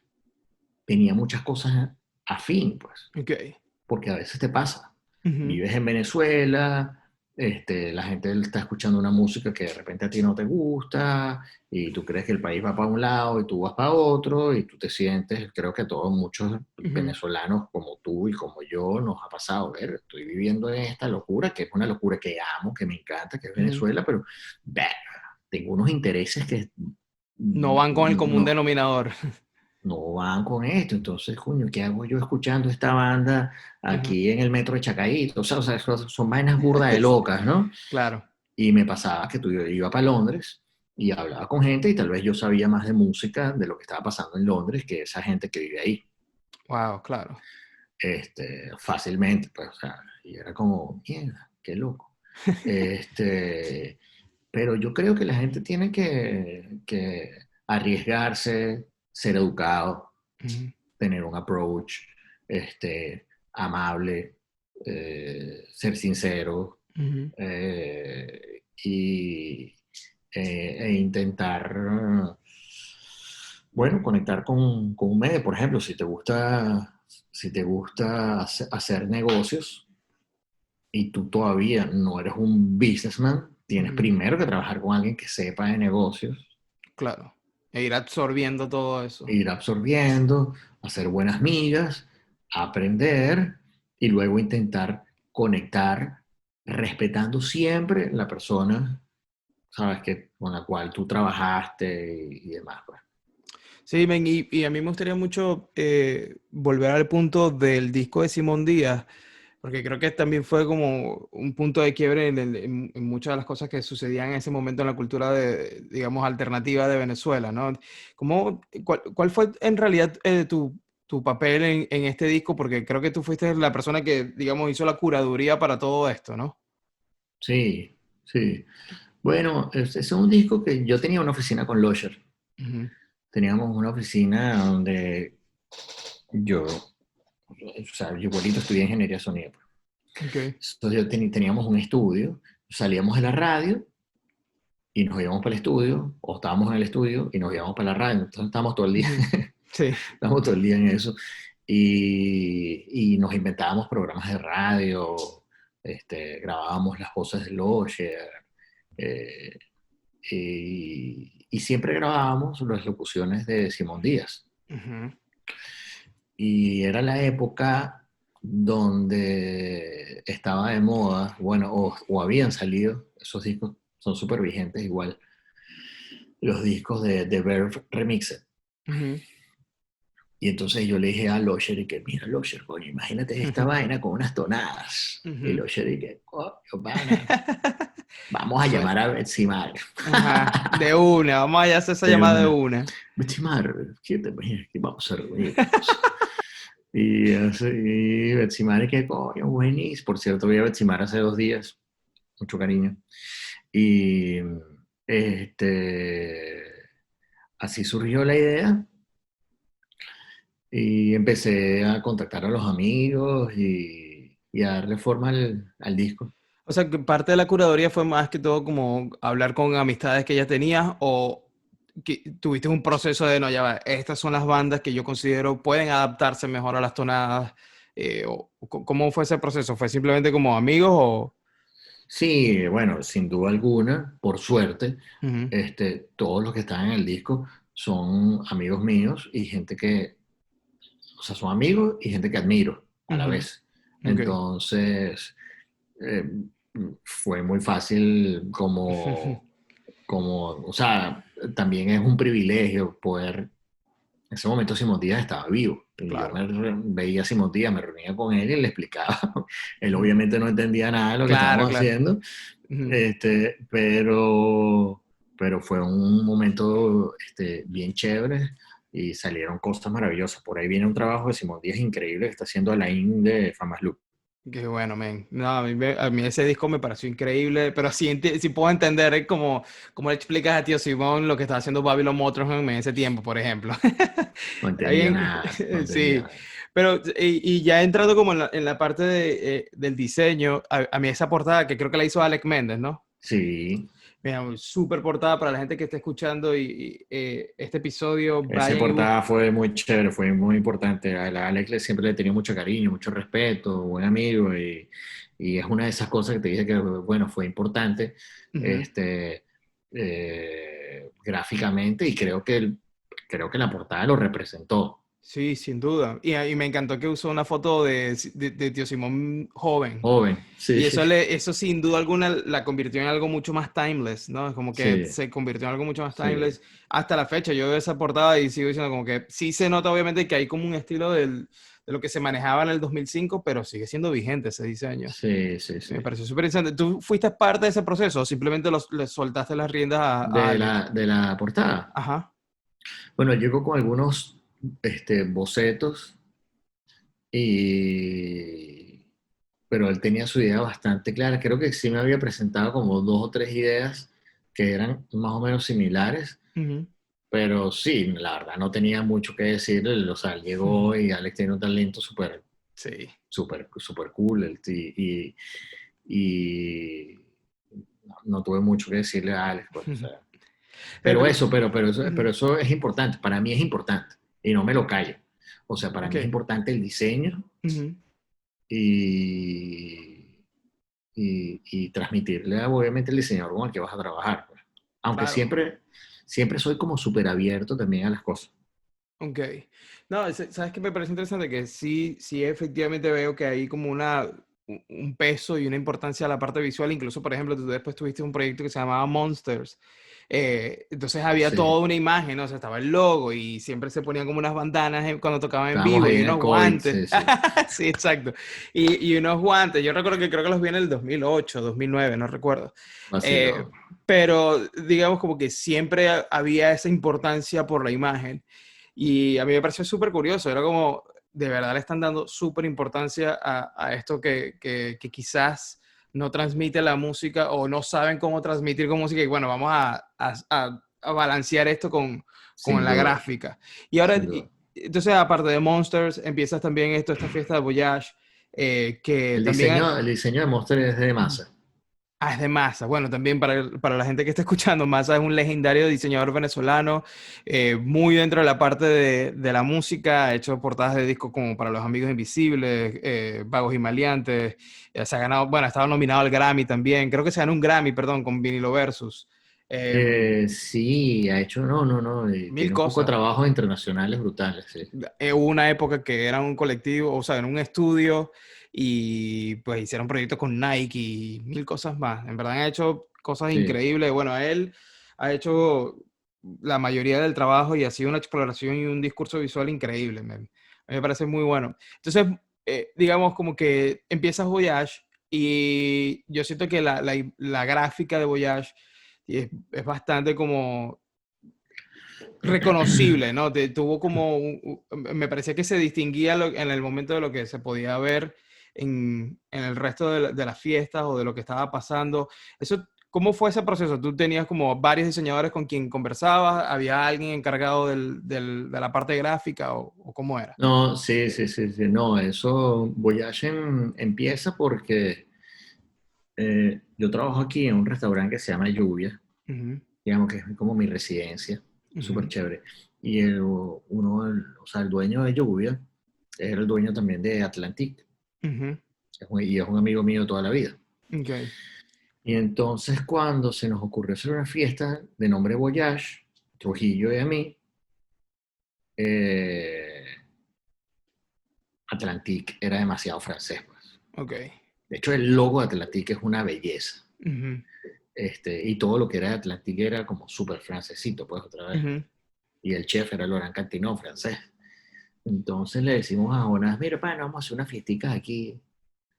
tenía muchas cosas afín, pues, ok. porque a veces te pasa. Ujú, Vives en Venezuela, la gente está escuchando una música que de repente a ti no te gusta, y tú crees que el país va para un lado y tú vas para otro, y tú te sientes, creo que a todos muchos ujú, venezolanos como tú y como yo nos ha pasado, ver, estoy viviendo en esta locura, que es una locura que amo, que me encanta, que es ujú. Venezuela, pero ver, tengo unos intereses que No van con el común no, denominador. no van con esto. Entonces, coño, ¿qué hago yo escuchando esta banda Ujú, aquí en el metro de Chacaíto? O sea, son vainas burdas de locas, ¿no? claro. Y me pasaba que yo iba para Londres y hablaba con gente, y tal vez yo sabía más de música, de lo que estaba pasando en Londres, que esa gente que vive ahí, Wow, claro. fácilmente, pues, o sea, y era como, mierda, qué loco. Este, pero yo creo que la gente tiene que arriesgarse, ser educado, Ujú, tener un approach amable, ser sincero, ujú, e intentar, bueno, conectar con un medio. Por ejemplo, si te gusta hacer negocios y tú todavía no eres un businessman, tienes ujú, primero que trabajar con alguien que sepa de negocios, claro. E ir absorbiendo todo eso. ir absorbiendo, hacer buenas migas, aprender y luego intentar conectar, respetando siempre la persona, sabes, con la cual tú trabajaste y demás, pues. Sí, men, y a mí me gustaría mucho volver al punto del disco de Simón Díaz, porque creo que también fue como un punto de quiebre en muchas de las cosas que sucedían en ese momento en la cultura de, digamos, alternativa de Venezuela, ¿no? ¿Cuál fue en realidad tu papel en este disco? Porque creo que tú fuiste la persona que, digamos, hizo la curaduría para todo esto, ¿no? Sí, sí. Bueno, ese es un disco que yo tenía una oficina con Locher. Ujú, Teníamos una oficina donde yo, o sea, yo igualito estudié ingeniería de sonido, pues. ok. Entonces teníamos un estudio, salíamos de la radio y nos íbamos para el estudio, o estábamos en el estudio y nos íbamos para la radio. Entonces estábamos todo el día, Ujú, sí. estábamos todo el día en eso. Y nos inventábamos programas de radio, grabábamos las voces de Locher, eh, y siempre grabábamos las locuciones de Simón Díaz. Ujú. Y era la época donde estaba de moda, bueno, o habían salido, esos discos son súper vigentes igual, los discos de Verve Remixed. Ujú. Y entonces yo le dije a Losher y que, mira, Losher, coño, imagínate esta vaina con unas tonadas. Y Ujú. Losher y que, coño, pana, vamos a Sue- llamar a Betsimar. Ajá, de una, vamos allá a hacer esa De llamada de una, una. Betsimar, ¿qué te imaginas que vamos a reunirnos? Y Betsimar y que, coño, buenísimo. Por cierto, vi a Betsimar hace 2 días, mucho cariño. Y este, así surgió la idea. Y empecé a contactar a los amigos y a darle forma al disco. O sea, que parte de la curaduría fue más que todo como hablar con amistades que ya tenías o que tuviste un proceso de, no, ya va, estas son las bandas que yo considero pueden adaptarse mejor a las tonadas. ¿Cómo fue ese proceso? ¿Fue simplemente como amigos o...? Sí, bueno, sin duda alguna, por suerte, Ujú. todos los que están en el disco son amigos míos y gente que, o sea, son amigos y gente que admiro a la Ujú. vez. Ok. Entonces, eh, fue muy fácil o sea, también es un privilegio poder. En ese momento Simón Díaz estaba vivo. Y yo Claro. veía a Simón Díaz, me reunía con él y le explicaba. Él Ujú. obviamente no entendía nada de lo que Claro, estábamos claro. haciendo, Ujú. pero fue un momento bien chévere y salieron cosas maravillosas. Por ahí viene un trabajo de Simón Díaz increíble que está haciendo Alain de Famas Loop. Qué bueno, men. No, a mí ese disco me pareció increíble, pero sí, sí puedo entender cómo le explicas a Tío Simón lo que estaba haciendo Babylon Motorhome en ese tiempo, por ejemplo. No Está entendía bien, nada, no entendía sí. nada. Pero, y ya entrando como en la parte del diseño, a mí esa portada que creo que la hizo Alec Méndez, ¿no? Sí, Mira, súper portada para la gente que esté escuchando este episodio, esa vayan y busquen. portada fue muy chévere, fue muy importante. A la Alex siempre le he tenido mucho cariño, mucho respeto, buen amigo, y es una de esas cosas que te dije que, bueno, fue importante gráficamente y creo que la portada lo representó. Sí, sin duda. Y me encantó que usó una foto de Tío Simón joven. Joven, sí, Y eso sin duda alguna la convirtió en algo mucho más timeless, ¿no? Es como que sí, se convirtió en algo mucho más sí, timeless hasta la fecha. Yo veo esa portada y sigo diciendo como que sí se nota obviamente que hay como un estilo de lo que se manejaba en el 2005, pero sigue siendo vigente ese diseño. sí, sí, sí. Me pareció súper interesante. ¿Tú fuiste parte de ese proceso o simplemente le soltaste las riendas a De Alex? la portada. Ajá. Bueno, llegó con algunos bocetos y pero él tenía su idea bastante clara. Creo que sí me había presentado como 2 o 3 ideas que eran más o menos similares, Ujú. pero sí, la verdad no tenía mucho que decir. O sea, él llegó y Alex tiene un talento súper, Sí. súper, súper cool. Y no tuve mucho que decirle a Alex, pues, o sea. Pero Pero, eso, pero ujú. eso es importante. Para mí es importante y no me lo callo. O sea, para Ok. mí es importante el diseño Ujú. y, y transmitirle obviamente el diseñador con el que vas a trabajar, pues. Aunque Claro. siempre soy como súper abierto también a las cosas. Ok. No, ¿sabes qué me parece interesante? Que sí, sí, efectivamente veo que hay como un peso y una importancia a la parte visual. Incluso, por ejemplo, tú después tuviste un proyecto que se llamaba Monsters. Entonces había Sí, toda una imagen, ¿no? O sea, estaba el logo y siempre se ponían como unas bandanas cuando tocaban en estábamos vivo ahí y en el unos COVID, guantes. sí, sí, Sí, exacto. Y unos guantes. Yo recuerdo que creo que los vi en el 2008, 2009, no recuerdo. Eh, vacilón. pero digamos como que siempre había esa importancia por la imagen. Y a mí me pareció súper curioso, era como, de verdad le están dando súper importancia a esto que quizás no transmite la música o no saben cómo transmitir con música y bueno, vamos a balancear esto con Sin la duda, gráfica. Y ahora, sin duda. entonces aparte de Monsters, empiezas también esta fiesta de Voyage, que El también... diseño, el diseño de Monster es de masa. Ah, es de Massa. Bueno, también para la gente que está escuchando, Massa es un legendario diseñador venezolano, muy dentro de la parte de la música, ha hecho portadas de discos como para Los Amigos Invisibles, Vagos y Maleantes, se ha ganado, bueno, ha estado nominado al Grammy también, creo que se ganó un Grammy, perdón, con Vinilo Versus. Sí, ha hecho, no, Mil tiene un poco de cosas. trabajos internacionales brutales, sí. Hubo una época que era un colectivo, o sea, en un estudio y pues hicieron proyectos con Nike y mil cosas más. En verdad han hecho cosas Sí, increíbles. Bueno, a él ha hecho la mayoría del trabajo y ha sido una exploración y un discurso visual increíble. A mí me parece muy bueno. Entonces, digamos como que empiezas Voyage y yo siento que la gráfica de Voyage es bastante como reconocible, ¿no? Tuvo como, me parecía que se distinguía en el momento de lo que se podía ver en el resto de las fiestas o de lo que estaba pasando. Eso, ¿cómo fue ese proceso? ¿Tú tenías como varios diseñadores con quien conversabas? ¿Había alguien encargado de la parte gráfica o cómo era? no, sí, no, eso, Voyage empieza porque yo trabajo aquí en un restaurante que se llama Lluvia, Ujú, digamos que es como mi residencia, súper ujú, chévere. Y o sea, el dueño de Lluvia es el dueño también de Atlantic, ujú, y es un amigo mío de toda la vida. ok, Y entonces cuando se nos ocurrió hacer una fiesta de nombre Voyage, Trujillo y a mí, eh, Atlantic era demasiado francés, pues. ok. De hecho, el logo de Atlantic es una belleza. Ujú, Y todo lo que era Atlantic era como súper francesito, pues otra vez. ujú, Y el chef era Laurent Cantinot, francés. Entonces le decimos a Jonas, mira, pana, vamos a hacer unas fiesticas aquí,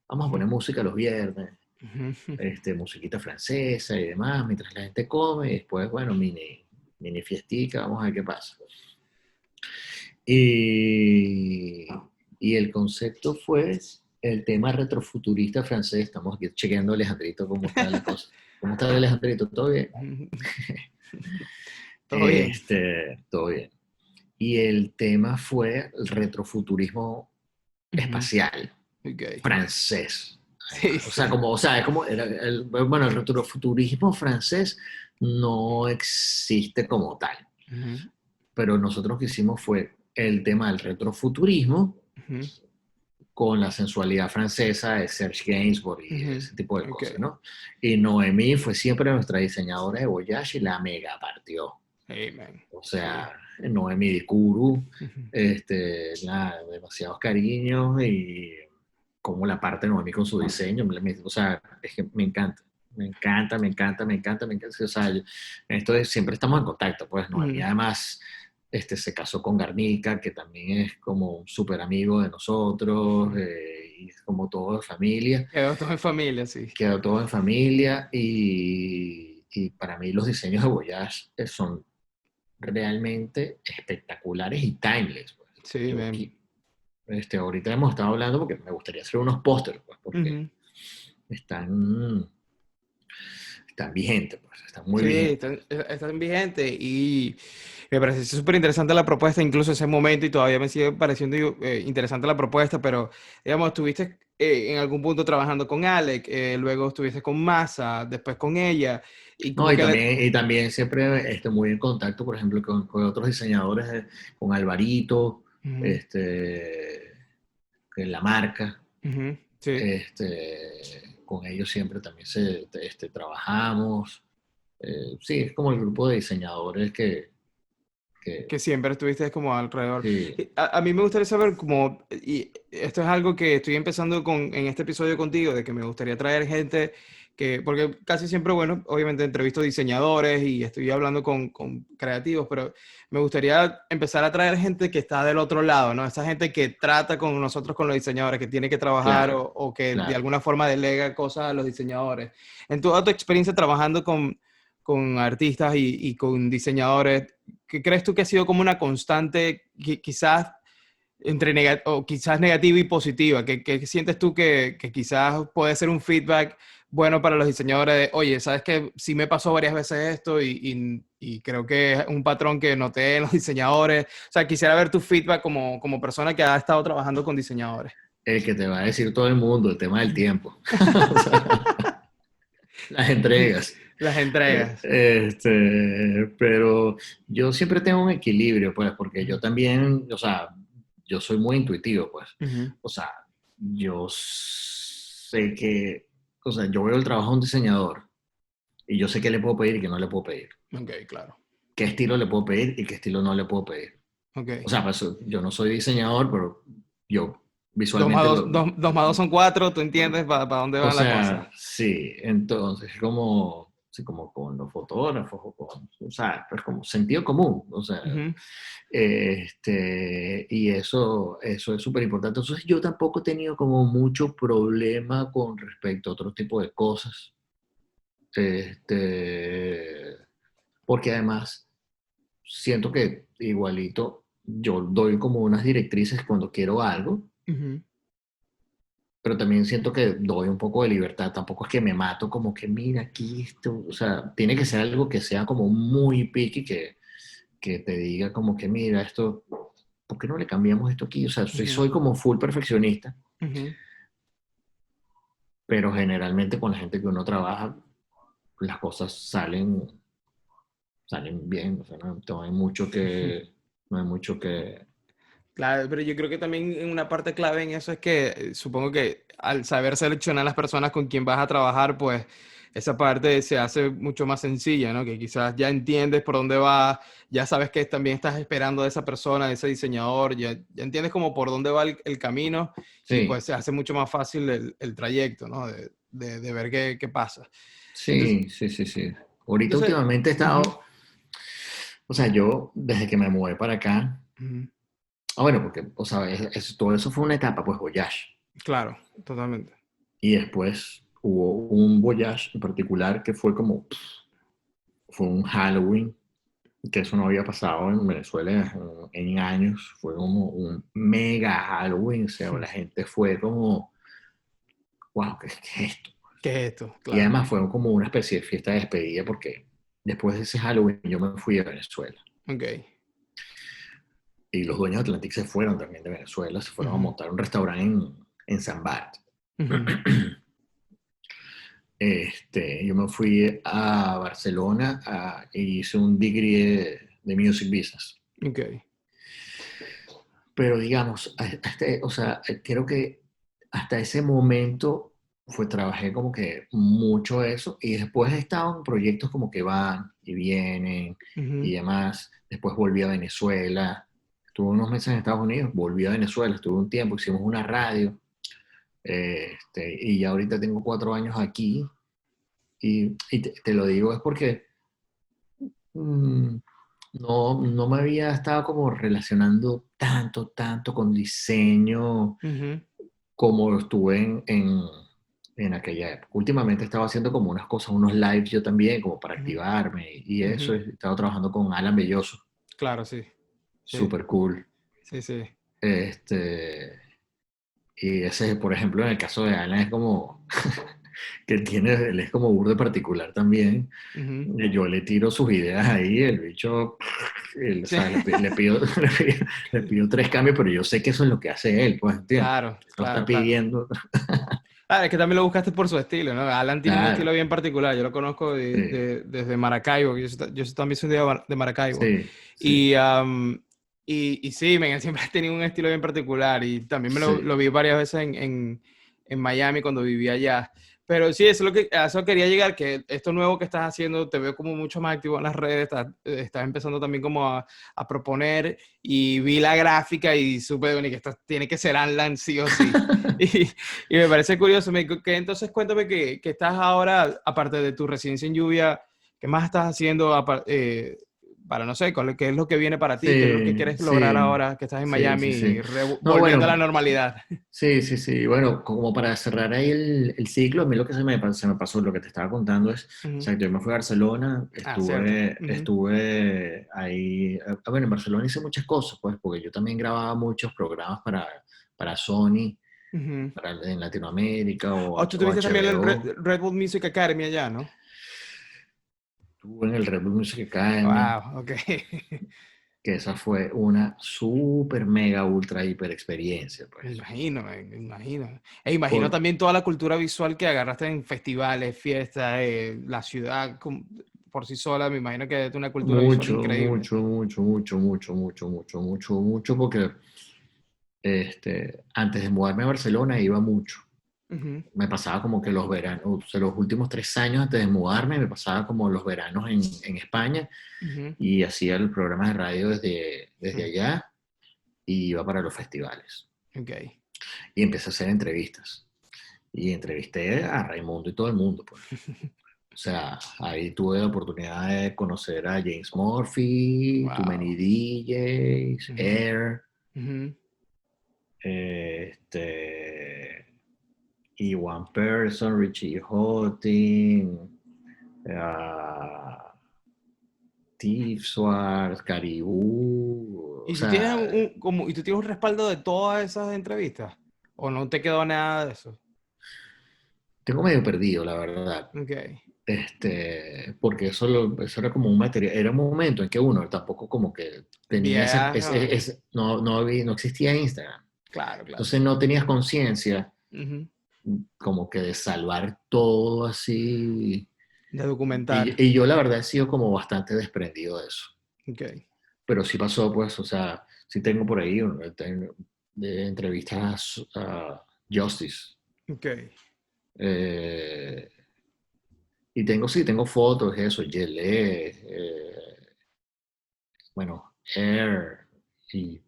vamos a ujú, poner música los viernes, ujú. musiquita francesa y demás, mientras la gente come, y después, bueno, mini fiestica, vamos a ver qué pasa. Y, y el concepto fue el tema retrofuturista francés. Estamos aquí chequeando, Alejandrito, cómo está la cosa. ¿Cómo está Alejandrito? ¿Todo bien? Todo bien. Todo bien. Y el tema fue el retrofuturismo Ujú, espacial, ok. francés, Sí, además. O sea, sí. bueno, el retrofuturismo francés no existe como tal, Ujú, pero nosotros que hicimos fue el tema del retrofuturismo ujú, con la sensualidad francesa de Serge Gainsbourg y ujú, ese tipo de ok. cosas, ¿no? Y Noemí fue siempre nuestra diseñadora de Voyage y la mega partió. Amen. O Sí. sea, Noemí de Kuru, Ujú, nada, demasiados cariños y como la parte de Noemí con su diseño, o sea, es que me encanta. Me encanta, me encanta, me encanta, me encanta. O sea, siempre estamos en contacto, pues Noemí ujú. además se casó con Garnica, que también es como un súper amigo de nosotros, y es como todo de familia, Quedó todo en familia, sí. quedó todo en familia y para mí los diseños de Voyage son realmente espectaculares y timeless. Pues. Sí, Yo men. ahorita hemos estado hablando porque me gustaría hacer unos pósteres, pues, porque Ujú. están, están vigentes, pues, están muy Sí, vigentes. están vigentes y me parece súper interesante la propuesta, incluso ese momento, y todavía me sigue pareciendo interesante la propuesta, pero digamos, estuviste en algún punto trabajando con Alec, luego estuviste con Masa, después con ella, y No, como que le... y también siempre estoy muy en contacto, por ejemplo, con otros diseñadores, con Alvarito, Ujú, este, en la marca, ujú, sí. con ellos siempre también trabajamos. Sí, es como el grupo de diseñadores que Que siempre estuviste como alrededor. sí, A mí me gustaría saber como, y esto es algo que estoy empezando en este episodio contigo, de que me gustaría traer gente que, porque casi siempre, bueno, obviamente entrevisto diseñadores y estoy hablando con creativos, pero me gustaría empezar a traer gente que está del otro lado, ¿no? Esa gente que trata con nosotros, con los diseñadores, que tiene que trabajar claro, o que de claro. alguna forma delega cosas a los diseñadores. En toda tu experiencia trabajando con artistas y con diseñadores, ¿qué crees tú que ha sido como una constante, quizás o quizás negativa y positiva? ¿Qué sientes tú que quizás puede ser un feedback bueno para los diseñadores de, oye, sabes que sí me pasó varias veces esto y creo que es un patrón que noté en los diseñadores? O sea, quisiera ver tu feedback como persona que ha estado trabajando con diseñadores. El que te va a decir todo el mundo, el tema del tiempo. O sea, las entregas. Las entregas. Pero yo siempre tengo un equilibrio, pues, porque Ujú, yo también, o sea, yo soy muy intuitivo, pues. ujú, O sea, yo sé que, o sea, yo veo el trabajo de un diseñador Y yo sé qué le puedo pedir y qué no le puedo pedir. Ok, claro. Qué estilo le puedo pedir y qué estilo no le puedo pedir. O Ok. sea, pues, yo no soy diseñador, pero yo Dos más visualmente dos, lo... dos más dos son cuatro, tú entiendes para dónde O va la cosa. sea, sí, entonces como, sí, como con los fotógrafos, o sea, pues como sentido común, o sea, Ujú, y eso es súper importante. Entonces yo tampoco he tenido como mucho problema con respecto a otro tipo de cosas, este, porque además siento que igualito yo doy como unas directrices cuando quiero algo, ujú, pero también siento que doy un poco de libertad, tampoco es que me mato como que mira aquí esto, o sea, tiene que ser algo que sea como muy picky, que te diga como que mira esto, ¿por qué no le cambiamos esto aquí? O sea, sí ujú, soy como full perfeccionista, ujú. pero generalmente con la gente que uno trabaja, las cosas salen bien, o sea, no hay mucho que, no hay mucho que, Claro, pero yo creo que también una parte clave en eso es que supongo que al saber seleccionar las personas con quien vas a trabajar, pues esa parte se hace mucho más sencilla, ¿no? Que quizás ya entiendes por dónde vas, ya sabes que también estás esperando de esa persona, de ese diseñador, ya entiendes como por dónde va el camino y pues sí, se hace mucho más fácil el trayecto, ¿no? De ver qué pasa. Entonces, sí, sí, sí, sí. Ahorita entonces, últimamente he ujú, estado, o sea, yo desde que me mudé para acá, ujú, bueno, porque, o sea, todo eso fue una etapa, pues Voyage. claro, totalmente. Y después hubo un Voyage en particular que fue como, fue un Halloween, que eso no había pasado en Venezuela en años. Fue como un mega Halloween, o sea, la gente fue como, wow, ¿qué es esto? ¿Qué es esto? Y Claro. además fue como una especie de fiesta de despedida porque después de ese Halloween yo me fui a Venezuela. Ok. Y los dueños de Atlantic se fueron también de Venezuela, se fueron a Ujú, montar un restaurante en San Bart. ujú, Yo me fui a Barcelona e hice un degree de Music Business. ok. Pero digamos, o sea, creo que hasta ese momento trabajé como que mucho eso y después he estado en proyectos como que van y vienen Ujú, y demás. Después volví a Venezuela, estuve unos meses en Estados Unidos, volví a Venezuela, estuve un tiempo, hicimos una radio, y ya ahorita tengo 4 años aquí y te lo digo es porque mm, no me había estado como relacionando tanto con diseño ujú, como lo estuve en aquella época. Últimamente estaba haciendo como unas cosas, unos lives yo también, como para ujú, activarme y eso. ujú. He estado trabajando con Alan Belloso, Claro, sí. Sí, super cool. sí, sí. Este, y ese, por ejemplo, en el caso de Alan es como que él es como burde particular también. Ujú. Yo le tiro sus ideas ahí, el bicho, o Sí. sea, le pido, le pido 3 cambios, pero yo sé que eso es lo que hace él, pues, ¿entiendes? Claro, Él no está claro, claro. pidiendo. Ah, es que también lo buscaste por su estilo, ¿no? Alan tiene un estilo Claro, bien particular. Yo lo conozco sí, desde Maracaibo. Yo también soy de Maracaibo. sí, sí, Y, y sí, men, él siempre ha tenido un estilo bien particular. Y también sí, lo vi varias veces en Miami cuando vivía allá. Pero sí, eso es lo que, a eso quería llegar, que esto nuevo que estás haciendo, te veo como mucho más activo en las redes, estás empezando también como a proponer y vi la gráfica y supe, bueno, que esto tiene que ser Alan sí o sí. Y, y me parece curioso, que entonces cuéntame que estás ahora, aparte de tu residencia en lluvia, ¿qué más estás haciendo para, no sé, qué es lo que viene para ti, qué es lo que sí, quieres lograr sí, ahora que estás en sí, Miami sí, y sí. No, volviendo a la bueno, normalidad? sí, sí, sí. Bueno, como para cerrar ahí el ciclo, a mí lo que se me pasó, lo que te estaba contando es, o Ujú. sea, yo me fui a Barcelona, Ah, cierto. Ujú, estuve ahí, bueno, en Barcelona hice muchas cosas, pues, porque yo también grababa muchos programas para Sony, ujú. en Latinoamérica Oh, tú o tuviste también el HBO. Red Bull Music Academy allá, ¿no? Estuve en el Red Bull Music Academy, Wow, ok. que esa fue una super mega ultra hiper experiencia, pues. Me imagino, me imagino. E imagino Por también toda la cultura visual que agarraste en festivales, fiestas, la ciudad por sí sola, me imagino que es una cultura visual mucho, increíble. mucho, mucho, mucho, mucho, mucho, mucho, mucho, mucho, porque antes de mudarme a Barcelona iba mucho. Ujú, Me pasaba como que los veranos, o sea, los últimos 3 años antes de mudarme, me pasaba como los veranos en España ujú, y hacía el programa de radio desde ujú. allá y iba para los festivales. Ok. Y empecé a hacer entrevistas. Y entrevisté a Raimundo y todo el mundo, pues. O sea, ahí tuve la oportunidad de conocer a James Murphy, Too Many Wow. DJs, Ujú, Air, ujú. este, y One Person, Richie Houghton, Steve Swartz, Caribou, o ¿Y tú tienes sea, y tú tienes un respaldo de todas esas entrevistas? ¿O no te quedó nada de eso? tengo medio perdido, la verdad. Ok. Porque eso era como un material, era un momento en que uno tampoco como que tenía Vieja. no existía Instagram. Claro, claro. Entonces no tenías conciencia Ujú. como que de salvar todo así. De documentar. Y yo la verdad he sido como bastante desprendido de eso. Ok. Pero sí pasó, pues, o sea, sí tengo por ahí de entrevistas a Justice. Ok. Eh, y tengo fotos, eso, Yele, bueno, Air, y,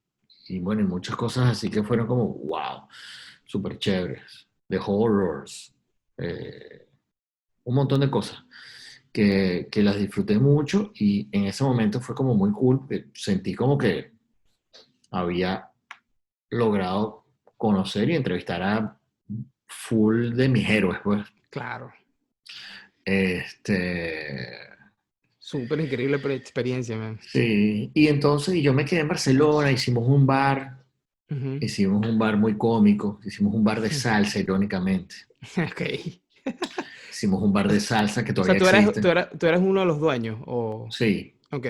y bueno, y muchas cosas así que fueron como, wow, súper chéveres. The Horrors, eh, un montón de cosas que las disfruté mucho y en ese momento fue como muy cool, porque sentí como que había logrado conocer y entrevistar a full de mis héroes, pues. Claro. Este, Súper increíble experiencia, man. sí, y entonces yo me quedé en Barcelona, Ujú. hicimos un bar muy cómico, hicimos un bar de salsa, irónicamente. Ok. Hicimos un bar de salsa que O sea, todavía existe. tú eres uno de los dueños. O... Sí, Ok.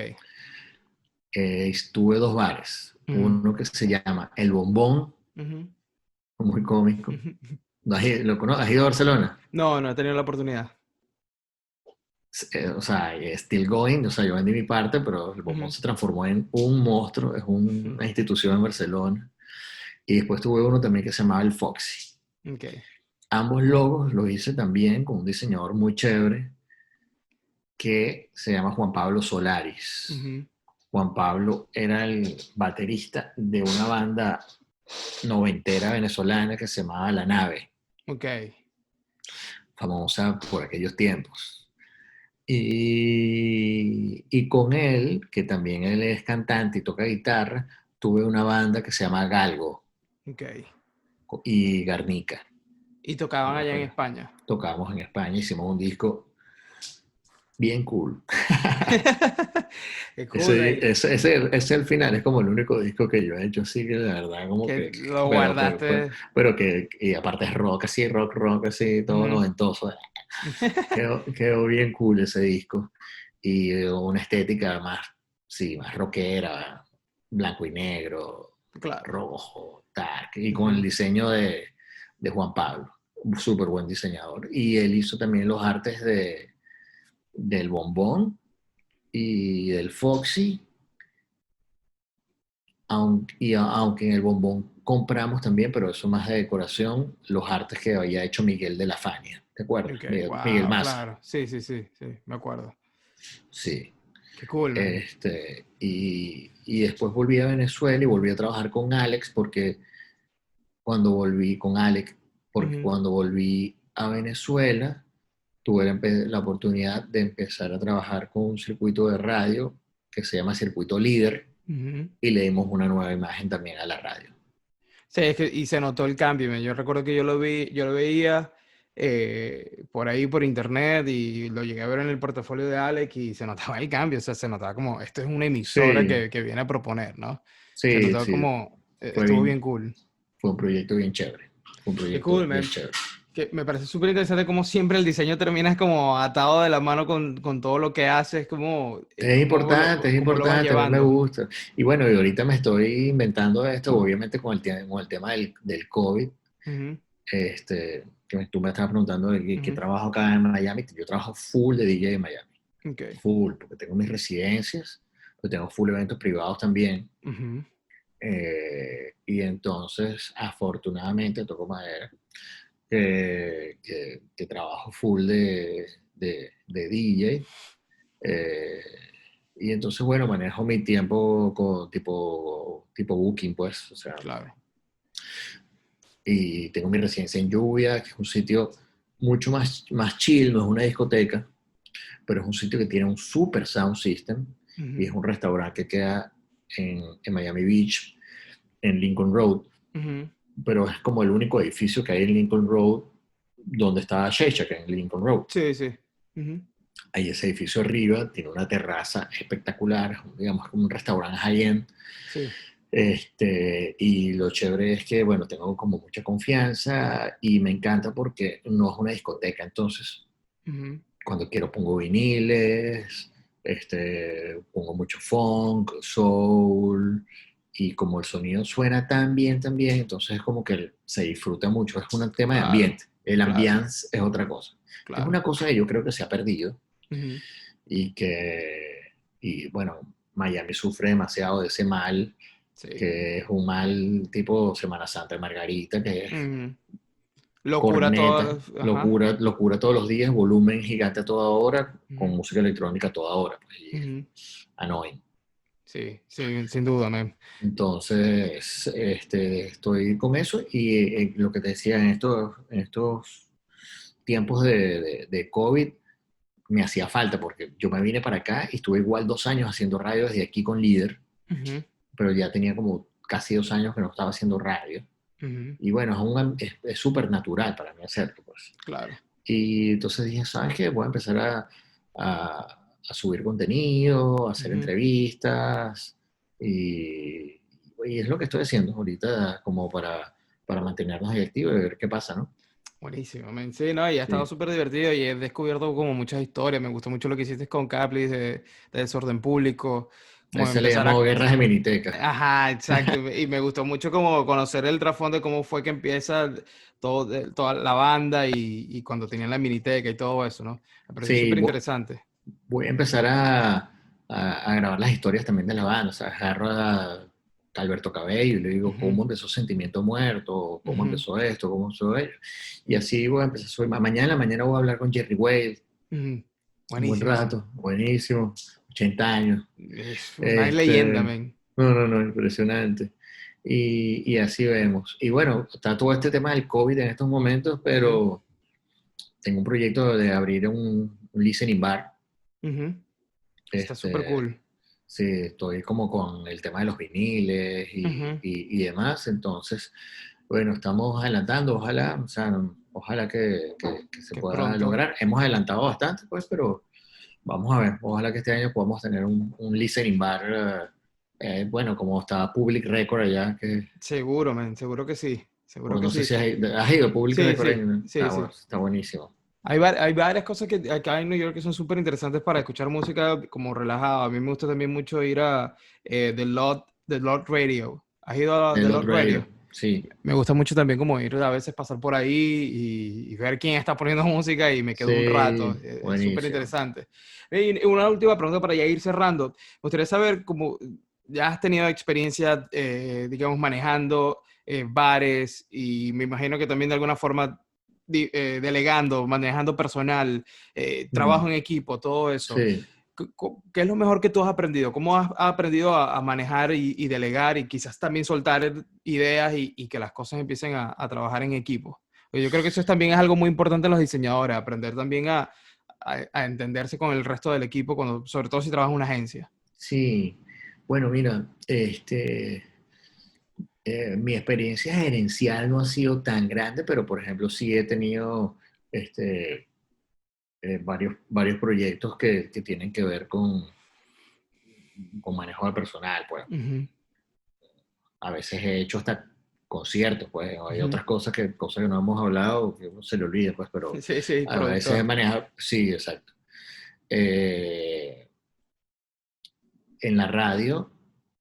estuve 2 bares. Ujú, Uno que se llama El Bombón, ujú, muy cómico. ujú. ¿Has ido a Barcelona? No, no he tenido la oportunidad. O sea, still going, o sea, yo vendí mi parte, pero el Bombón Ujú, se transformó en un monstruo, es ujú. una institución en Barcelona. Y después tuve uno también que se llamaba el Foxy. Ok. Ambos logos los hice también con un diseñador muy chévere que se llama Juan Pablo Solaris. Ujú. Juan Pablo era el baterista de una banda noventera venezolana que se llamaba La Nave, Ok. famosa por aquellos tiempos. Y con él, que también él es cantante y toca guitarra, tuve una banda que se llama Galgo Ok. y Garnica. Y tocaban allá en España. Tocamos en España, hicimos un disco bien cool. Qué cool, man. Ese al final es como el único disco que yo he hecho, así que de verdad, como Que que, lo guardaste. pero que, y aparte es rock así, rock así, todo Ujú. noventoso. Quedó bien cool ese disco. Y una estética más, sí, más rockera, blanco y negro, Claro. rojo, dark, y con el Ujú. diseño de Juan Pablo, un súper buen diseñador. Y él hizo también los artes del Bombón y del Foxy, aunque en el Bombón compramos también, pero eso más de decoración, los artes que había hecho Miguel de la Fania. ¿Te acuerdas? Ok, Miguel wow, Maza. claro. Sí, sí, sí, sí, me acuerdo. Sí. Qué cool, man. Y después volví a Venezuela y volví a trabajar con Alex con Alex, porque Ujú, cuando volví a Venezuela tuve la oportunidad de empezar a trabajar con un circuito de radio que se llama Circuito Líder ujú. y le dimos una nueva imagen también a la radio. Sí, es que, y se notó el cambio, man. Yo recuerdo que yo lo veía por ahí por internet y lo llegué a ver en el portafolio de Alex y se notaba el cambio, o sea, se notaba como, esto es una emisora Sí, que viene a proponer, ¿no? Se sí, notaba sí, como, fue estuvo bien, bien cool. fue un proyecto bien chévere, fue un Qué proyecto cool, bien man. chévere. Que me parece súper interesante cómo siempre el diseño termina como atado de la mano con todo lo que haces, Es cómo lo vas importante, a mí me llevando. gusta. Y bueno, y ahorita me estoy inventando esto, obviamente con el tema del COVID, Ujú, tú me estabas preguntando de qué ujú. trabajo acá en Miami, yo trabajo full de DJ en Miami, Ok. full, porque tengo mis residencias, pero tengo full eventos privados también. Y entonces, afortunadamente, toco madera, que trabajo full de DJ. eh, y entonces, bueno, manejo mi tiempo con tipo booking, pues, o sea, Claro. y tengo mi residencia en Lluvia, que es un sitio mucho más chill, no es una discoteca, pero es un sitio que tiene un super sound system y Ujú, es un restaurante que queda en Miami Beach, en Lincoln Road, ujú. pero es como el único edificio que hay en Lincoln Road donde está Shake Shack, en Lincoln Road. Sí, sí. Ujú. Hay ese edificio arriba, tiene una terraza espectacular, digamos como un restaurante high-end. Sí. Y lo chévere es que, bueno, tengo como mucha confianza y me encanta porque no es una discoteca, entonces Ujú. cuando quiero pongo viniles, pongo mucho funk, soul, y como el sonido suena tan bien, entonces es como que se disfruta mucho, es un tema de Claro, ambiente, el claro, ambiance es otra cosa, que es claro. una cosa que yo creo que se ha perdido Ujú. y y bueno, Miami sufre demasiado de ese mal, Sí. que es un mal tipo Semana Santa de Margarita, que es Ujú. Locura corneta, toda. Ajá. locura todos los días, volumen gigante a toda hora, con Ujú, música electrónica a toda hora, pues, y es ujú. annoying. Sí, sí, sin duda, man. Entonces, estoy con eso y lo que te decía, en estos tiempos de COVID, me hacía falta porque yo me vine para acá y estuve igual 2 años haciendo radio desde aquí con Líder, Ujú, pero ya tenía como casi 2 años que no estaba haciendo radio. ujú. Y bueno, es súper natural para mí hacerlo, pues. Claro. Y entonces dije, ¿sabes qué? Voy a empezar a subir contenido, a hacer Ujú. entrevistas y es lo que estoy haciendo ahorita como para mantenernos ahí activos y ver qué pasa, ¿no? Buenísimo, man. Sí, no, y ha estado Sí. súper divertido y he descubierto como muchas historias. Me gustó mucho lo que hiciste con Caplis de desorden público, A como ese le empezar llamo a... guerras de Miniteca. Ajá, exacto. Y me gustó mucho como conocer el trasfondo de cómo fue que empieza todo, toda la banda y cuando tenían la miniteca y todo eso, ¿no? Me pareció Sí, súper interesante. voy a empezar a grabar las historias también de la banda. O sea, agarro a Alberto Cabello y le digo Ujú, cómo empezó Sentimiento Muerto, cómo ujú, empezó esto, cómo empezó ello. Y así voy a empezar. Mañana en la mañana voy a hablar con Jerry Wade ujú. un buen Buenísimo, man. rato, buenísimo, 80 años. Es una leyenda, Este, man. no, impresionante. Y así vemos. Y bueno, está todo este tema del COVID en estos momentos, Ujú, pero tengo un proyecto de abrir un listening bar. ujú. Está súper Este, cool. sí, estoy como con el tema de los viniles Ujú. y demás. Entonces, bueno, estamos adelantando, ojalá, o sea, ojalá que se Que pueda pronto. lograr. Hemos adelantado bastante, pues, pero vamos a ver, ojalá que este año podamos tener un listening bar, bueno, como está Public Record allá, que, Seguro, man. Seguro que sí. Seguro o que no sé sí. si has ido a Public Sí, Record, sí, sí, sí. está buenísimo. Hay varias cosas que acá en New York que son súper interesantes para escuchar música como relajado. A mí me gusta también mucho ir a The Lot Radio. ¿Has ido a De The Lot Lot Radio, Radio? sí, Me gusta mucho también como ir a veces pasar por ahí y ver quién está poniendo música y me quedo un rato. sí, Es súper buenísimo. interesante. Y una última pregunta para ya ir cerrando. Me gustaría saber cómo ya has tenido experiencia, digamos, manejando bares y me imagino que también de alguna forma delegando, manejando personal, trabajo Mm, en equipo, todo eso. sí. ¿Qué es lo mejor que tú has aprendido? ¿Cómo has aprendido a manejar y delegar y quizás también soltar ideas y que las cosas empiecen a trabajar en equipo? Pues yo creo que eso también es algo muy importante en los diseñadores, aprender también a entenderse con el resto del equipo, cuando, sobre todo si trabajas en una agencia. Sí, bueno, mira, mi experiencia gerencial no ha sido tan grande, pero por ejemplo sí he tenido este, varios proyectos que tienen que ver con manejo de personal, pues Ujú, a veces he hecho hasta conciertos, pues hay ujú. otras cosas que no hemos hablado, que uno se le olvida, pues, pero Sí, sí, a veces he productor. manejado, sí, exacto. Eh, en la radio,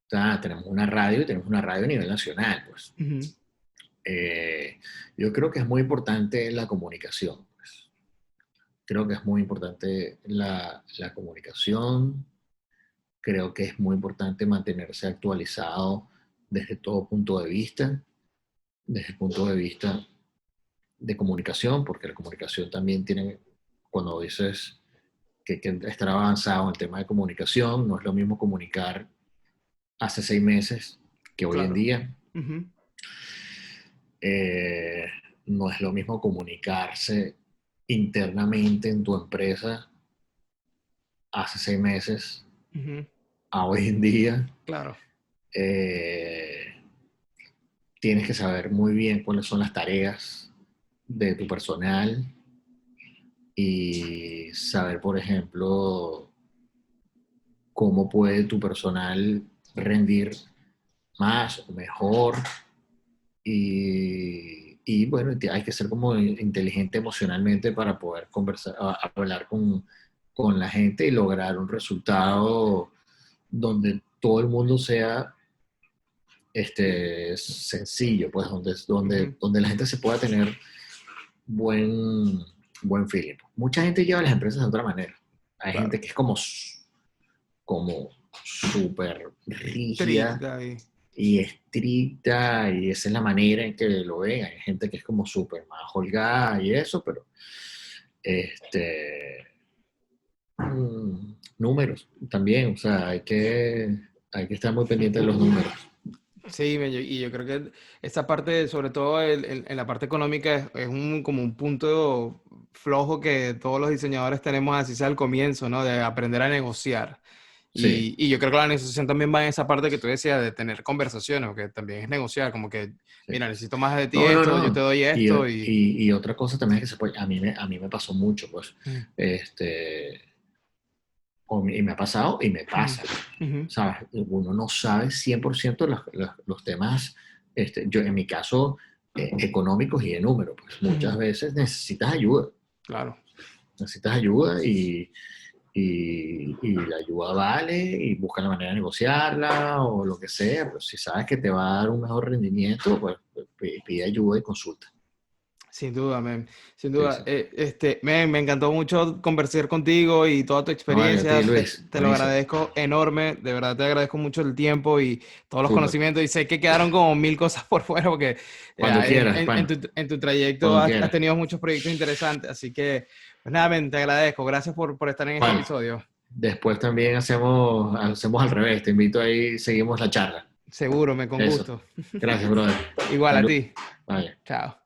tenemos una radio y tenemos una radio a nivel nacional, pues. Ujú, Yo creo que es muy importante la comunicación, pues. Creo que es muy importante la comunicación, creo que es muy importante mantenerse actualizado desde todo punto de vista, desde el punto de vista de comunicación, porque la comunicación también tiene, cuando dices que estar avanzado en el tema de comunicación, no es lo mismo comunicar hace 6 meses que hoy en Claro. día. Ujú, Eh, no es lo mismo comunicarse internamente en tu empresa hace 6 meses ujú, a hoy en día. claro. Eh, tienes que saber muy bien cuáles son las tareas de tu personal y saber, por ejemplo, cómo puede tu personal rendir más o mejor. Y bueno, hay que ser como inteligente emocionalmente para poder conversar, hablar con la gente y lograr un resultado donde todo el mundo sea sencillo, pues Ujú, donde la gente se pueda tener buen, buen feeling. Mucha gente lleva las empresas de otra manera. Hay claro. gente que es como súper rígida Estricta y... y estricta, y esa es la manera en que lo ven. Hay gente que es como súper más holgada y eso, pero este, números también, o sea, hay que estar muy pendiente de los números. Sí, y yo creo que esa parte, sobre todo en la parte económica, es como un punto flojo que todos los diseñadores tenemos, así sea al comienzo, ¿no? De aprender a negociar. Sí, Y yo creo que la negociación también va en esa parte que tú decías, de tener conversaciones, que también es negociar, como que, sí. mira, necesito más de ti No, no, esto, yo te no. doy Y, esto, y... y otra cosa también es que a mí me pasó mucho, pues, Mm, este, y me ha pasado y me ujú, pasa, ujú, ¿sabes? Uno no sabe 100% los temas, yo en mi caso, económicos y de número, pues ujú, muchas veces claro. necesitas ayuda y la ayuda vale y busca la manera de negociarla o lo que sea, pero si sabes que te va a dar un mejor rendimiento, pues pide ayuda y consulta. Sin duda, men, sin Sí, duda. sí. Men, me encantó mucho conversar contigo y toda tu No, vale, a ti, experiencia. Te, Luis. te lo Buenísimo. agradezco enorme. De verdad te agradezco mucho el tiempo y todos los Súper. conocimientos. Y sé que quedaron como mil cosas por fuera porque Cuando quieras, en pana. tu trayecto Cuando has quieras. tenido muchos proyectos interesantes. Así que, pues nada, men, te agradezco. Gracias por estar en este Bueno, episodio. después también hacemos al revés. Te invito ahí, seguimos la charla. Seguro, me con Eso. gusto. Gracias, brother. Igual a Salud. ti. Vaya. Chao.